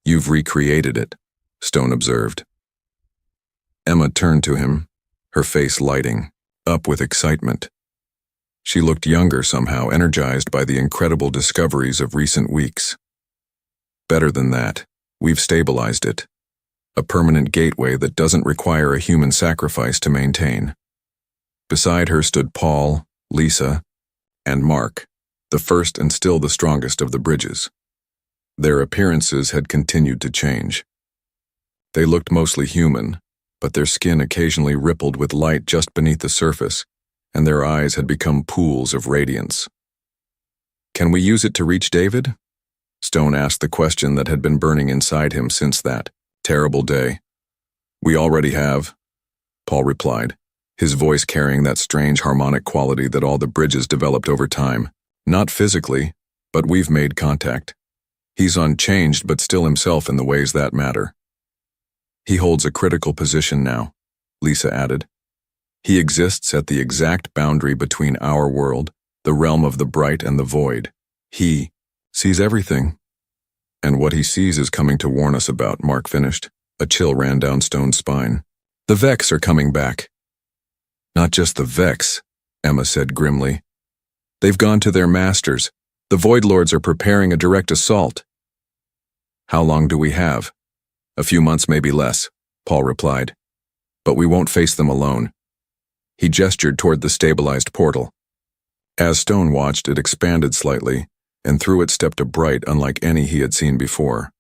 "You've recreated it," Stone observed. Emma turned to him, her face lighting up with excitement. She looked younger somehow, energized by the incredible discoveries of recent weeks. "Better than that, we've stabilized it. A permanent gateway that doesn't require a human sacrifice to maintain." Beside her stood Paul, Lisa, and Mark, the first and still the strongest of the bridges. Their appearances had continued to change. They looked mostly human, but their skin occasionally rippled with light just beneath the surface, and their eyes had become pools of radiance. "Can we use it to reach David?" Stone asked the question that had been burning inside him since that terrible day. "We already have," Paul replied, his voice carrying that strange harmonic quality that all the bridges developed over time. "Not physically, but we've made contact. He's unchanged but still himself in the ways that matter." "He holds a critical position now," Lisa added. "He exists at the exact boundary between our world, the realm of the bright and the void. He sees everything. And what he sees is coming to warn us about," Mark finished. A chill ran down Stone's spine. "The Vex are coming back." "Not just the Vex," Emma said grimly. "They've gone to their masters. The Void Lords are preparing a direct assault." "How long do we have?" "A few months, maybe less," Paul replied. "But we won't face them alone." He gestured toward the stabilized portal. As Stone watched, it expanded slightly, and through it stepped a bright unlike any he had seen before.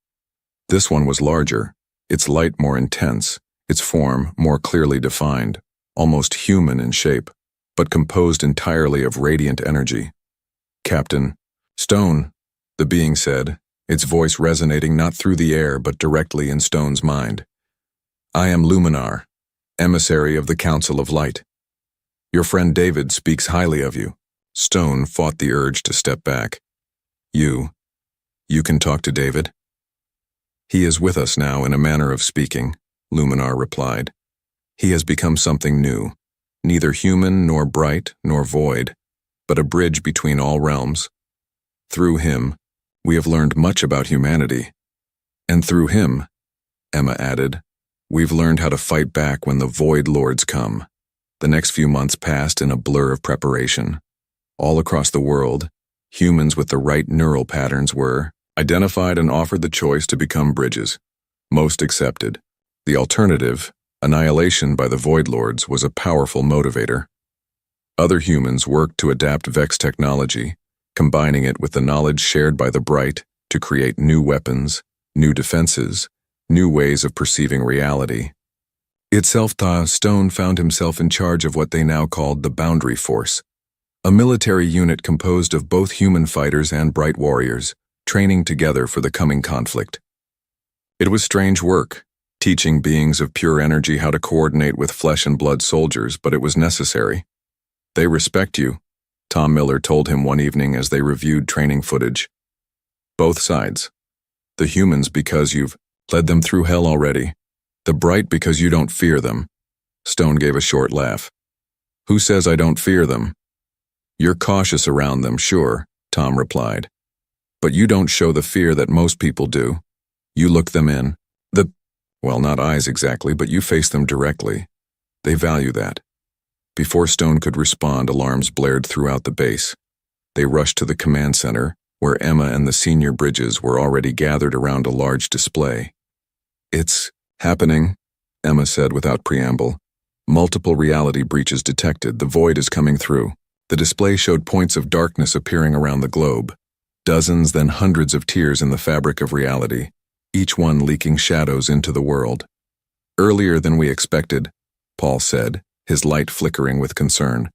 This one was larger, its light more intense, its form more clearly defined, almost human in shape, but composed entirely of radiant energy. "Captain Stone," the being said, its voice resonating not through the air but directly in Stone's mind. "I am Luminar, emissary of the Council of Light. Your friend David speaks highly of you." Stone fought the urge to step back. You can talk to David?" "He is with us now in a manner of speaking," Luminar replied. "He has become something new, neither human nor bright nor void, but a bridge between all realms. Through him, we have learned much about humanity. And through him," Emma added, "we've learned how to fight back when the Void Lords come." The next few months passed in a blur of preparation. All across the world, humans with the right neural patterns were identified and offered the choice to become bridges. Most accepted. The alternative, annihilation by the Void Lords, was a powerful motivator. Other humans worked to adapt Vex technology, combining it with the knowledge shared by the Bright to create new weapons, new defenses, new ways of perceiving reality. Itself, Stone found himself in charge of what they now called the Boundary Force, a military unit composed of both human fighters and bright warriors, training together for the coming conflict. It was strange work, teaching beings of pure energy how to coordinate with flesh and blood soldiers, but it was necessary. "They respect you," Tom Miller told him one evening as they reviewed training footage. "Both sides. The humans because you've led them through hell already. The bright because you don't fear them." Stone gave a short laugh. "Who says I don't fear them?" "You're cautious around them, sure," Tom replied. "But you don't show the fear that most people do. You look them in. Well, not eyes exactly, but you face them directly. They value that." Before Stone could respond, alarms blared throughout the base. They rushed to the command center, where Emma and the senior Bridges were already gathered around a large display. "It's happening," Emma said without preamble. "Multiple reality breaches detected. The void is coming through." The display showed points of darkness appearing around the globe. Dozens, then hundreds of tears in the fabric of reality, each one leaking shadows into the world. "Earlier than we expected," Paul said, his light flickering with concern.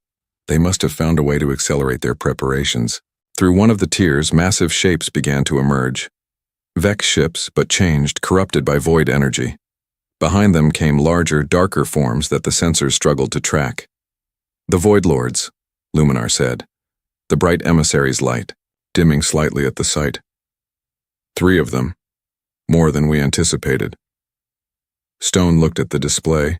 "They must have found a way to accelerate their preparations." Through one of the tiers, massive shapes began to emerge. Vex ships, but changed, corrupted by void energy. Behind them came larger, darker forms that the sensors struggled to track. "The Void Lords," Luminar said, the bright emissary's light dimming slightly at the sight. "3 of them. More than we anticipated." Stone looked at the display,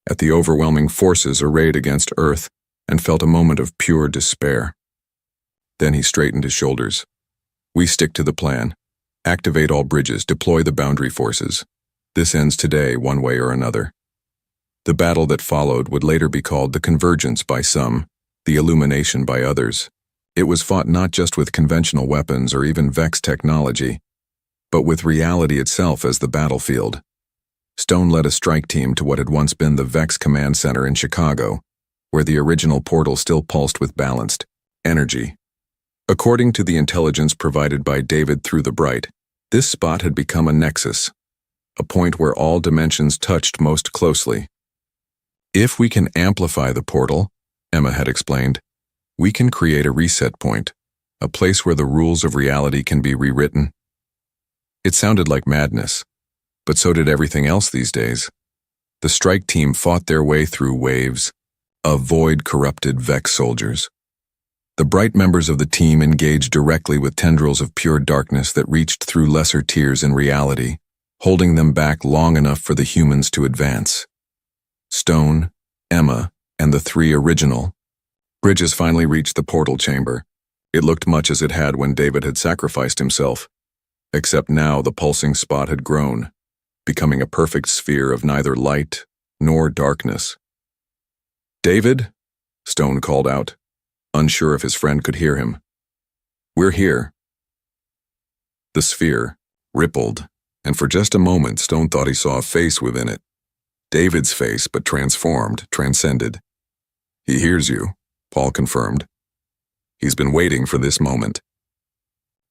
at the overwhelming forces arrayed against Earth, and felt a moment of pure despair. Then he straightened his shoulders. "We stick to the plan. Activate all bridges, deploy the boundary forces. This ends today, one way or another." The battle that followed would later be called the Convergence by some, the Illumination by others. It was fought not just with conventional weapons or even Vex technology, but with reality itself as the battlefield. Stone led a strike team to what had once been the Vex Command Center in Chicago, where the original portal still pulsed with balanced energy. According to the intelligence provided by David through the Bright, this spot had become a nexus, a point where all dimensions touched most closely. "If we can amplify the portal," Emma had explained, "we can create a reset point, a place where the rules of reality can be rewritten." It sounded like madness, but so did everything else these days. The strike team fought their way through waves of void-corrupted Vex soldiers. The bright members of the team engaged directly with tendrils of pure darkness that reached through lesser tiers in reality, holding them back long enough for the humans to advance. Stone, Emma, and the 3 original Bridges finally reached the portal chamber. It looked much as it had when David had sacrificed himself, except now the pulsing spot had grown, becoming a perfect sphere of neither light nor darkness. "David?" Stone called out, unsure if his friend could hear him. "We're here." The sphere rippled, and for just a moment Stone thought he saw a face within it. David's face, but transformed, transcended. "He hears you," Paul confirmed. "He's been waiting for this moment."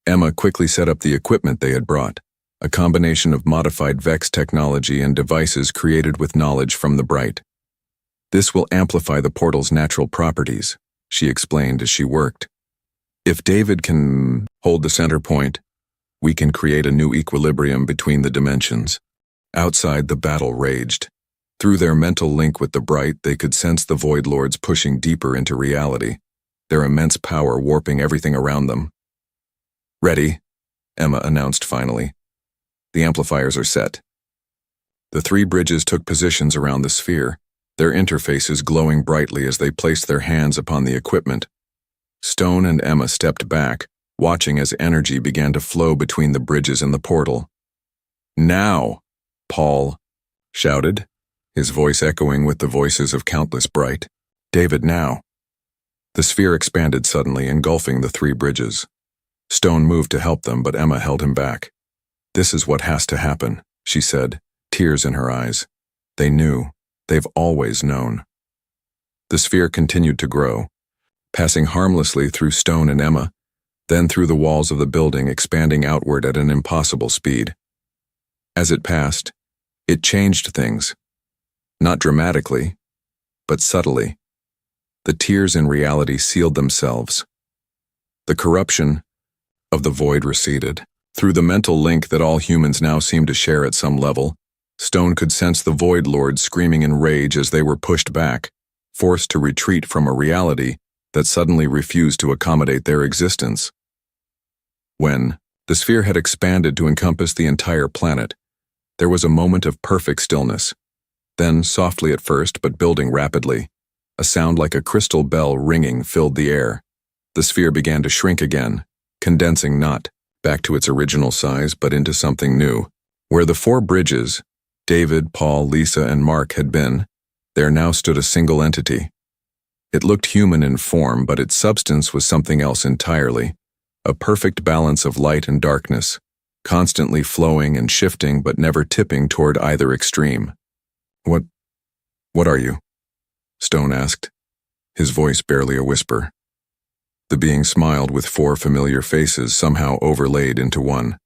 Emma quickly set up the equipment they had brought, a combination of modified Vex technology and devices created with knowledge from the Bright. "This will amplify the portal's natural properties," she explained as she worked. "If David can hold the center point, we can create a new equilibrium between the dimensions." Outside, the battle raged. Through their mental link with the Bright, they could sense the Void Lords pushing deeper into reality, their immense power warping everything around them. "Ready," Emma announced finally. "The amplifiers are set." The 3 Bridges took positions around the sphere, their interfaces glowing brightly as they placed their hands upon the equipment. Stone and Emma stepped back, watching as energy began to flow between the Bridges and the portal. "Now!" Paul shouted, his voice echoing with the voices of countless Bright. "David, now!" The sphere expanded suddenly, engulfing the 3 Bridges. Stone moved to help them, but Emma held him back. "This is what has to happen," she said, tears in her eyes. They knew. They've always known. The sphere continued to grow, passing harmlessly through Stone and Emma, then through the walls of the building, expanding outward at an impossible speed. As it passed, it changed things. Not dramatically, but subtly. The tears in reality sealed themselves. The corruption of the void receded. Through the mental link that all humans now seemed to share at some level, Stone could sense the Void Lords screaming in rage as they were pushed back, forced to retreat from a reality that suddenly refused to accommodate their existence. When the sphere had expanded to encompass the entire planet, there was a moment of perfect stillness. Then, softly at first but building rapidly, a sound like a crystal bell ringing filled the air. The sphere began to shrink again, condensing not back to its original size but into something new. Where the four bridges, David, Paul, Lisa, and Mark, had been, there now stood a single entity. It looked human in form, but its substance was something else entirely. A perfect balance of light and darkness, constantly flowing and shifting but never tipping toward either extreme. What are you?" Stone asked, his voice barely a whisper. The being smiled with four familiar faces somehow overlaid into one.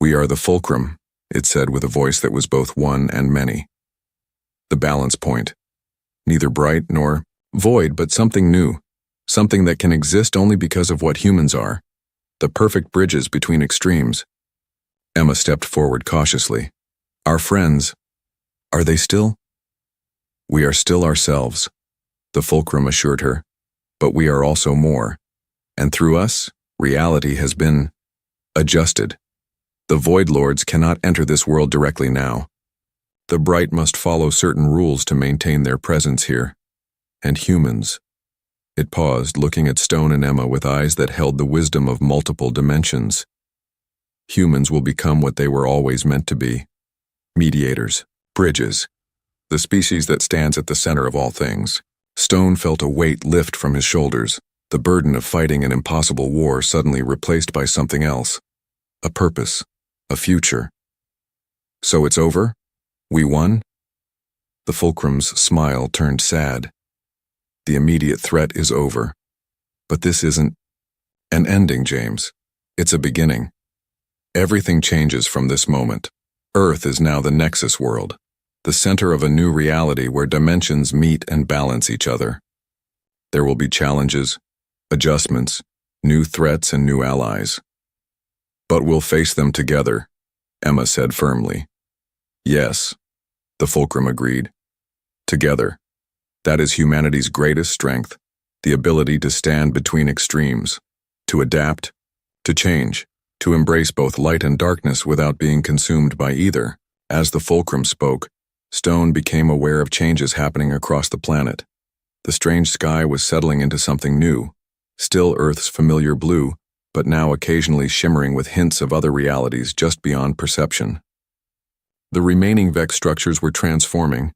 "We are the fulcrum," it said with a voice that was both one and many. "The balance point. Neither bright nor void, but something new, something that can exist only because of what humans are. The perfect bridges between extremes." Emma stepped forward cautiously. "Our friends, are they still?" "We are still ourselves," the fulcrum assured her, "but we are also more. And through us, reality has been adjusted. The Void Lords cannot enter this world directly now. The bright must follow certain rules to maintain their presence here. And humans." It paused, looking at Stone and Emma with eyes that held the wisdom of multiple dimensions. "Humans will become what they were always meant to be. Mediators, bridges, the species that stands at the center of all things." Stone felt a weight lift from his shoulders, the burden of fighting an impossible war suddenly replaced by something else. A purpose, a future. "So it's over? We won?" The fulcrum's smile turned sad. "The immediate threat is over. But this isn't an ending, James. It's a beginning. Everything changes from this moment. Earth is now the Nexus world, the center of a new reality where dimensions meet and balance each other. There will be challenges, adjustments, new threats, and new allies. But we'll face them together," Emma said firmly. "Yes," the fulcrum agreed. "Together. That is humanity's greatest strength, the ability to stand between extremes, to adapt, to change, to embrace both light and darkness without being consumed by either." As the fulcrum spoke, Stone became aware of changes happening across the planet. The strange sky was settling into something new, still Earth's familiar blue, but now occasionally shimmering with hints of other realities just beyond perception. The remaining Vex structures were transforming,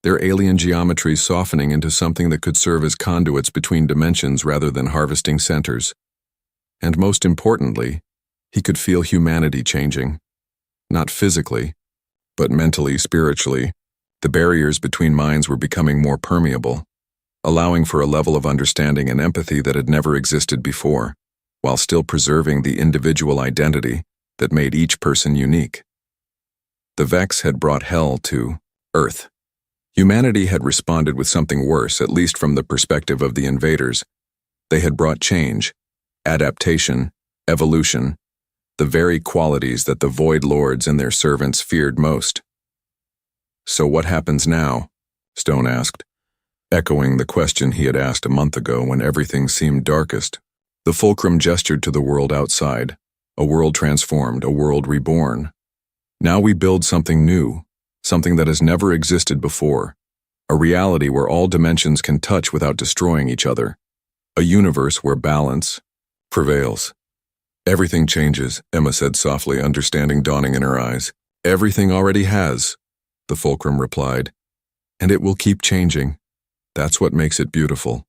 their alien geometry softening into something that could serve as conduits between dimensions rather than harvesting centers. And most importantly, he could feel humanity changing. Not physically, but mentally, spiritually. The barriers between minds were becoming more permeable, allowing for a level of understanding and empathy that had never existed before, while still preserving the individual identity that made each person unique. The Vex had brought hell to Earth. Humanity had responded with something worse, at least from the perspective of the invaders. They had brought change, adaptation, evolution, the very qualities that the Void Lords and their servants feared most. "So what happens now?" Stone asked, echoing the question he had asked a month ago when everything seemed darkest. The fulcrum gestured to the world outside, a world transformed, a world reborn. "Now we build something new, something that has never existed before, a reality where all dimensions can touch without destroying each other, a universe where balance prevails." "Everything changes," Emma said softly, understanding dawning in her eyes. "Everything already has," the fulcrum replied. "And it will keep changing. That's what makes it beautiful."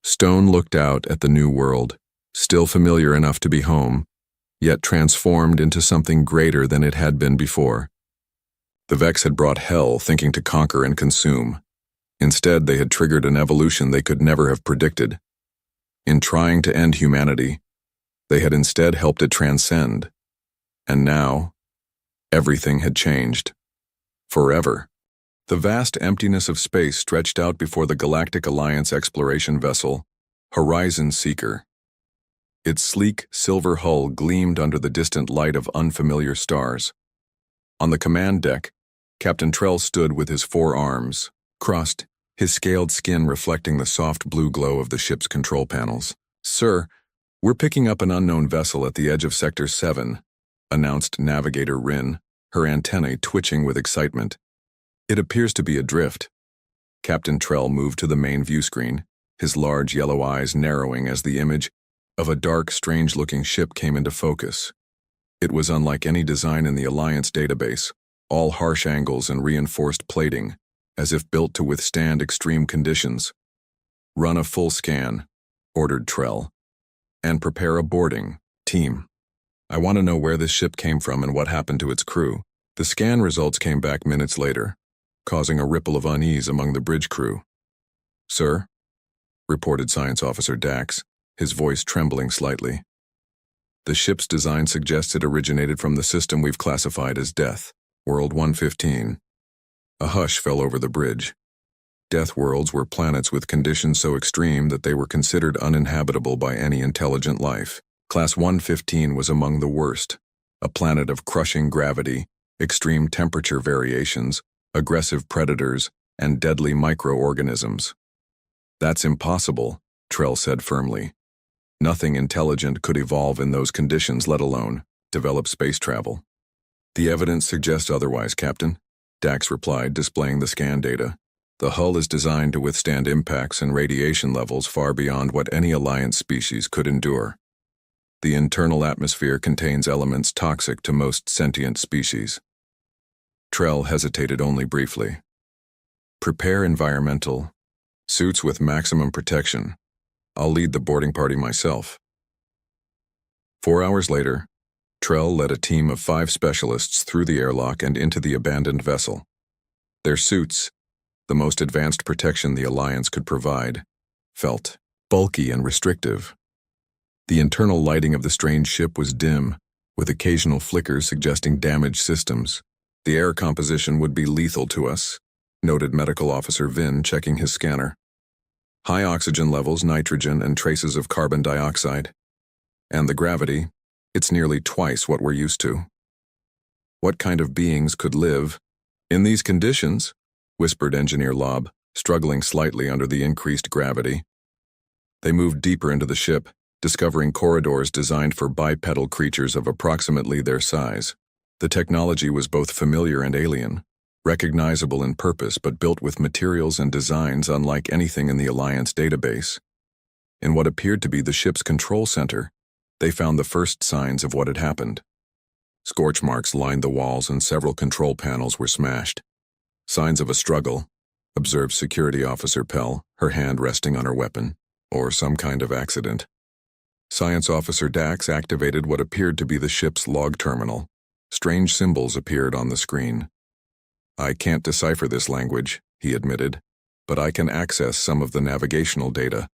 Stone looked out at the new world, still familiar enough to be home, yet transformed into something greater than it had been before. The Vex had brought hell, thinking to conquer and consume. Instead, they had triggered an evolution they could never have predicted. In trying to end humanity, they had instead helped it transcend. And now, everything had changed. Forever. The vast emptiness of space stretched out before the Galactic Alliance exploration vessel, Horizon Seeker. Its sleek, silver hull gleamed under the distant light of unfamiliar stars. On the command deck, Captain Trell stood with his forearms crossed, his scaled skin reflecting the soft blue glow of the ship's control panels. "Sir, we're picking up an unknown vessel at the edge of Sector 7, announced Navigator Rin, her antennae twitching with excitement. "It appears to be adrift." Captain Trell moved to the main view screen, his large yellow eyes narrowing as the image of a dark, strange-looking ship came into focus. It was unlike any design in the Alliance database, all harsh angles and reinforced plating, as if built to withstand extreme conditions. "Run a full scan," ordered Trell, "and prepare a boarding, team. I want to know where this ship came from and what happened to its crew." The scan results came back minutes later, causing a ripple of unease among the bridge crew. "Sir," reported Science Officer Dax, his voice trembling slightly. "The ship's design suggests it originated from the system we've classified as Death, World 115. A hush fell over the bridge. Death worlds were planets with conditions so extreme that they were considered uninhabitable by any intelligent life. Class 115 was among the worst, a planet of crushing gravity, extreme temperature variations, aggressive predators, and deadly microorganisms. "That's impossible," Trell said firmly. "Nothing intelligent could evolve in those conditions, let alone develop space travel." "The evidence suggests otherwise, Captain," Dax replied, displaying the scan data. "The hull is designed to withstand impacts and radiation levels far beyond what any Alliance species could endure. The internal atmosphere contains elements toxic to most sentient species." Trell hesitated only briefly. "Prepare environmental suits with maximum protection. I'll lead the boarding party myself." 4 hours later, Trell led a team of 5 specialists through the airlock and into the abandoned vessel. Their suits, the most advanced protection the Alliance could provide, felt bulky and restrictive. The internal lighting of the strange ship was dim, with occasional flickers suggesting damaged systems. "The air composition would be lethal to us," noted Medical Officer Vin, checking his scanner. "High oxygen levels, nitrogen, and traces of carbon dioxide. And the gravity, it's nearly twice what we're used to. What kind of beings could live in these conditions?" whispered Engineer Lobb, struggling slightly under the increased gravity. They moved deeper into the ship, discovering corridors designed for bipedal creatures of approximately their size. The technology was both familiar and alien, recognizable in purpose but built with materials and designs unlike anything in the Alliance database. In what appeared to be the ship's control center, they found the first signs of what had happened. Scorch marks lined the walls and several control panels were smashed. "Signs of a struggle," observed Security Officer Pell, her hand resting on her weapon, "or some kind of accident." Science Officer Dax activated what appeared to be the ship's log terminal. Strange symbols appeared on the screen. "I can't decipher this language," he admitted, "but I can access some of the navigational data.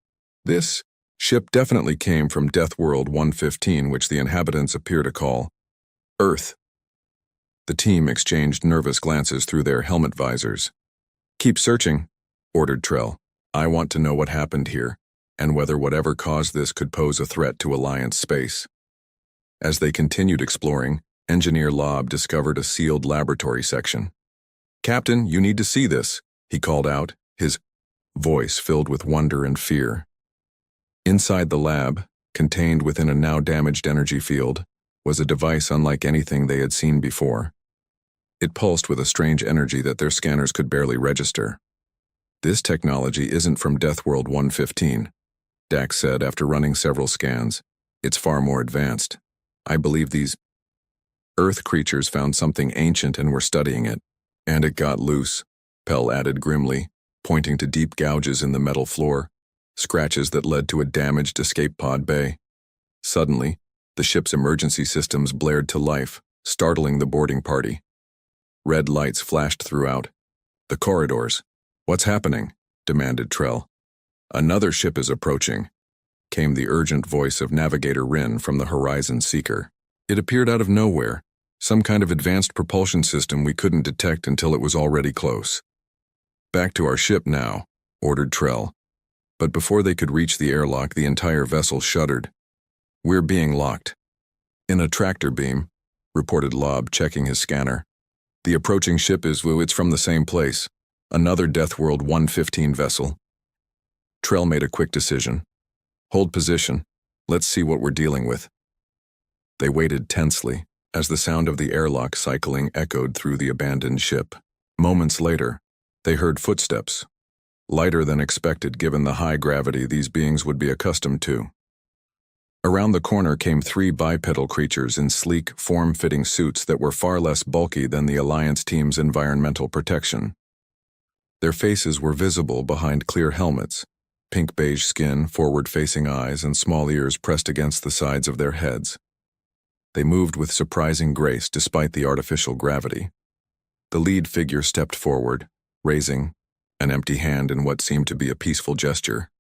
This ship definitely came from Death World 115, which the inhabitants appear to call Earth." The team exchanged nervous glances through their helmet visors. "Keep searching," ordered Trell. "I want to know what happened here, and whether whatever caused this could pose a threat to Alliance space." As they continued exploring, Engineer Lobb discovered a sealed laboratory section. "Captain, you need to see this," he called out, his voice filled with wonder and fear. Inside the lab, contained within a now damaged energy field, was a device unlike anything they had seen before. It pulsed with a strange energy that their scanners could barely register. "This technology isn't from Death World 115, Dax said after running several scans. "It's far more advanced. I believe these Earth creatures found something ancient and were studying it. And it got loose," Pell added grimly, pointing to deep gouges in the metal floor, scratches that led to a damaged escape pod bay. Suddenly, the ship's emergency systems blared to life, startling the boarding party. Red lights flashed throughout. "The corridors. What's happening?" demanded Trell. "Another ship is approaching," came the urgent voice of Navigator Rin from the Horizon Seeker. "It appeared out of nowhere, some kind of advanced propulsion system we couldn't detect until it was already close." Back to our ship now, ordered Trell. But before they could reach the airlock, the entire vessel shuddered. We're being locked. In a tractor beam, reported Lob, checking his scanner. The approaching ship it's from the same place. Another Deathworld 115 vessel. Trell made a quick decision. Hold position. Let's see what we're dealing with. They waited tensely as the sound of the airlock cycling echoed through the abandoned ship. Moments later, they heard footsteps, lighter than expected given the high gravity these beings would be accustomed to. Around the corner came three bipedal creatures in sleek, form-fitting suits that were far less bulky than the Alliance team's environmental protection. Their faces were visible behind clear helmets, pink-beige skin, forward-facing eyes, and small ears pressed against the sides of their heads. They moved with surprising grace despite the artificial gravity. The lead figure stepped forward, raising an empty hand in what seemed to be a peaceful gesture.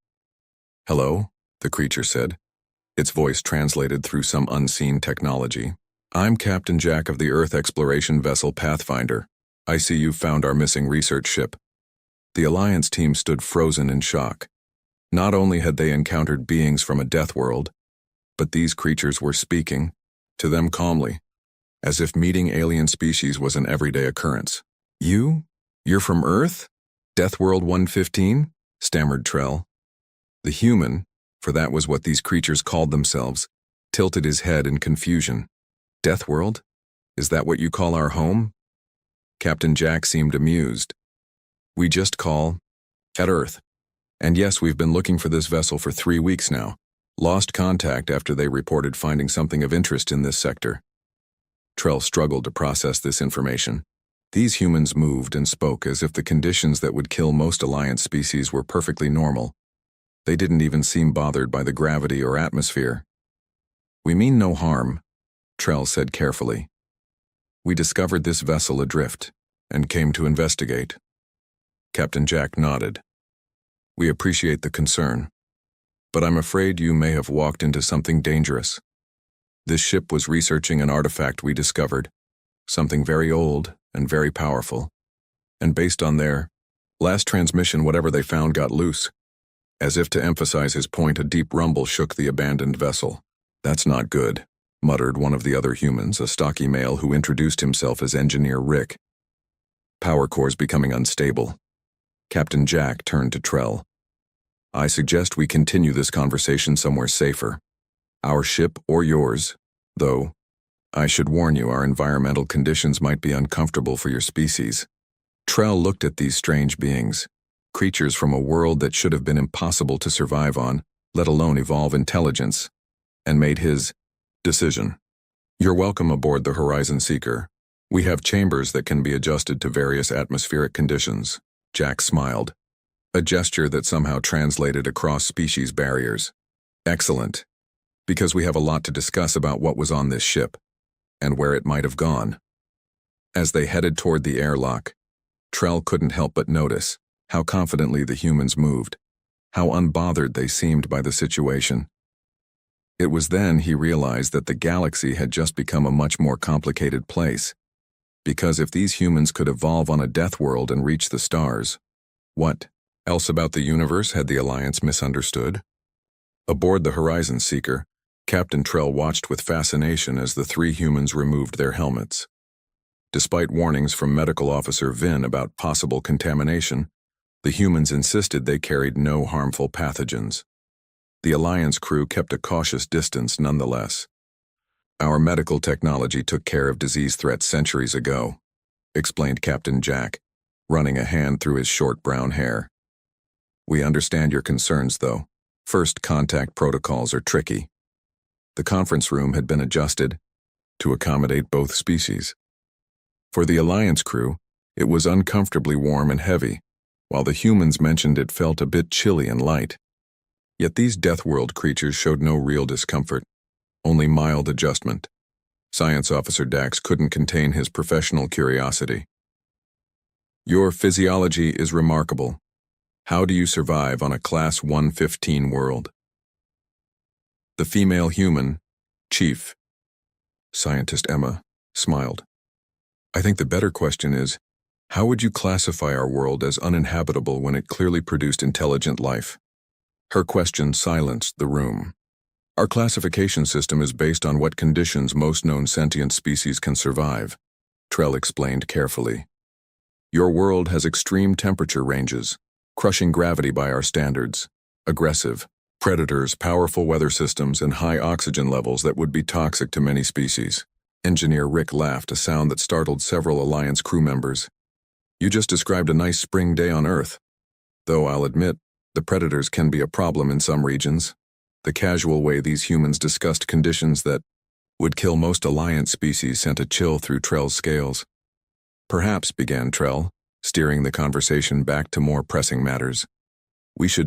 "Hello," the creature said, its voice translated through some unseen technology. "I'm Captain Jack of the Earth exploration vessel Pathfinder. I see you've found our missing research ship." The Alliance team stood frozen in shock. Not only had they encountered beings from a death world, but these creatures were speaking, to them calmly, as if meeting alien species was an everyday occurrence. You're from Earth? Deathworld 115? Stammered Trell. The human, for that was what these creatures called themselves, tilted his head in confusion. "Deathworld? Is that what you call our home?" Captain Jack seemed amused. "We just call at Earth. And yes, we've been looking for this vessel for 3 weeks now. Lost contact after they reported finding something of interest in this sector." Trell struggled to process this information. These humans moved and spoke as if the conditions that would kill most Alliance species were perfectly normal. They didn't even seem bothered by the gravity or atmosphere. "We mean no harm," Trell said carefully. "We discovered this vessel adrift and came to investigate." Captain Jack nodded. "We appreciate the concern, but I'm afraid you may have walked into something dangerous. This ship was researching an artifact we discovered, something very old and very powerful, and based on their last transmission, whatever they found got loose." As if to emphasize his point, a deep rumble shook the abandoned vessel. "That's not good," muttered one of the other humans, a stocky male who introduced himself as Engineer Rick. "Power core's becoming unstable." Captain Jack turned to Trell. "I suggest we continue this conversation somewhere safer. Our ship or yours, though I should warn you, our environmental conditions might be uncomfortable for your species." Trell looked at these strange beings, creatures from a world that should have been impossible to survive on, let alone evolve intelligence, and made his decision. "You're welcome aboard the Horizon Seeker. We have chambers that can be adjusted to various atmospheric conditions." Jack smiled, a gesture that somehow translated across species barriers. "Excellent, because we have a lot to discuss about what was on this ship, and where it might have gone." As they headed toward the airlock, Trell couldn't help but notice how confidently the humans moved, how unbothered they seemed by the situation. It was then he realized that the galaxy had just become a much more complicated place, because if these humans could evolve on a death world and reach the stars, what else about the universe had the Alliance misunderstood? Aboard the Horizon Seeker, Captain Trell watched with fascination as the three humans removed their helmets. Despite warnings from Medical Officer Vin about possible contamination, the humans insisted they carried no harmful pathogens. The Alliance crew kept a cautious distance nonetheless. "Our medical technology took care of disease threats centuries ago," explained Captain Jack, running a hand through his short brown hair. "We understand your concerns, though. First contact protocols are tricky." The conference room had been adjusted to accommodate both species. For the Alliance crew, it was uncomfortably warm and heavy, while the humans mentioned it felt a bit chilly and light. Yet these Deathworld creatures showed no real discomfort, only mild adjustment. Science Officer Dax couldn't contain his professional curiosity. "Your physiology is remarkable. How do you survive on a Class 115 world?" The female human, Chief, Scientist Emma, smiled. "I think the better question is, How would you classify our world as uninhabitable when it clearly produced intelligent life? Her question silenced the room. Our classification system is based on what conditions most known sentient species can survive, Trell explained carefully. Your world has extreme temperature ranges, crushing gravity by our standards, aggressive, predators, powerful weather systems, and high oxygen levels that would be toxic to many species. Engineer Rick laughed, a sound that startled several Alliance crew members. You just described a nice spring day on Earth. Though I'll admit, the predators can be a problem in some regions. The casual way these humans discussed conditions that would kill most Alliance species sent a chill through Trell's scales. Perhaps, began Trell, steering the conversation back to more pressing matters, we should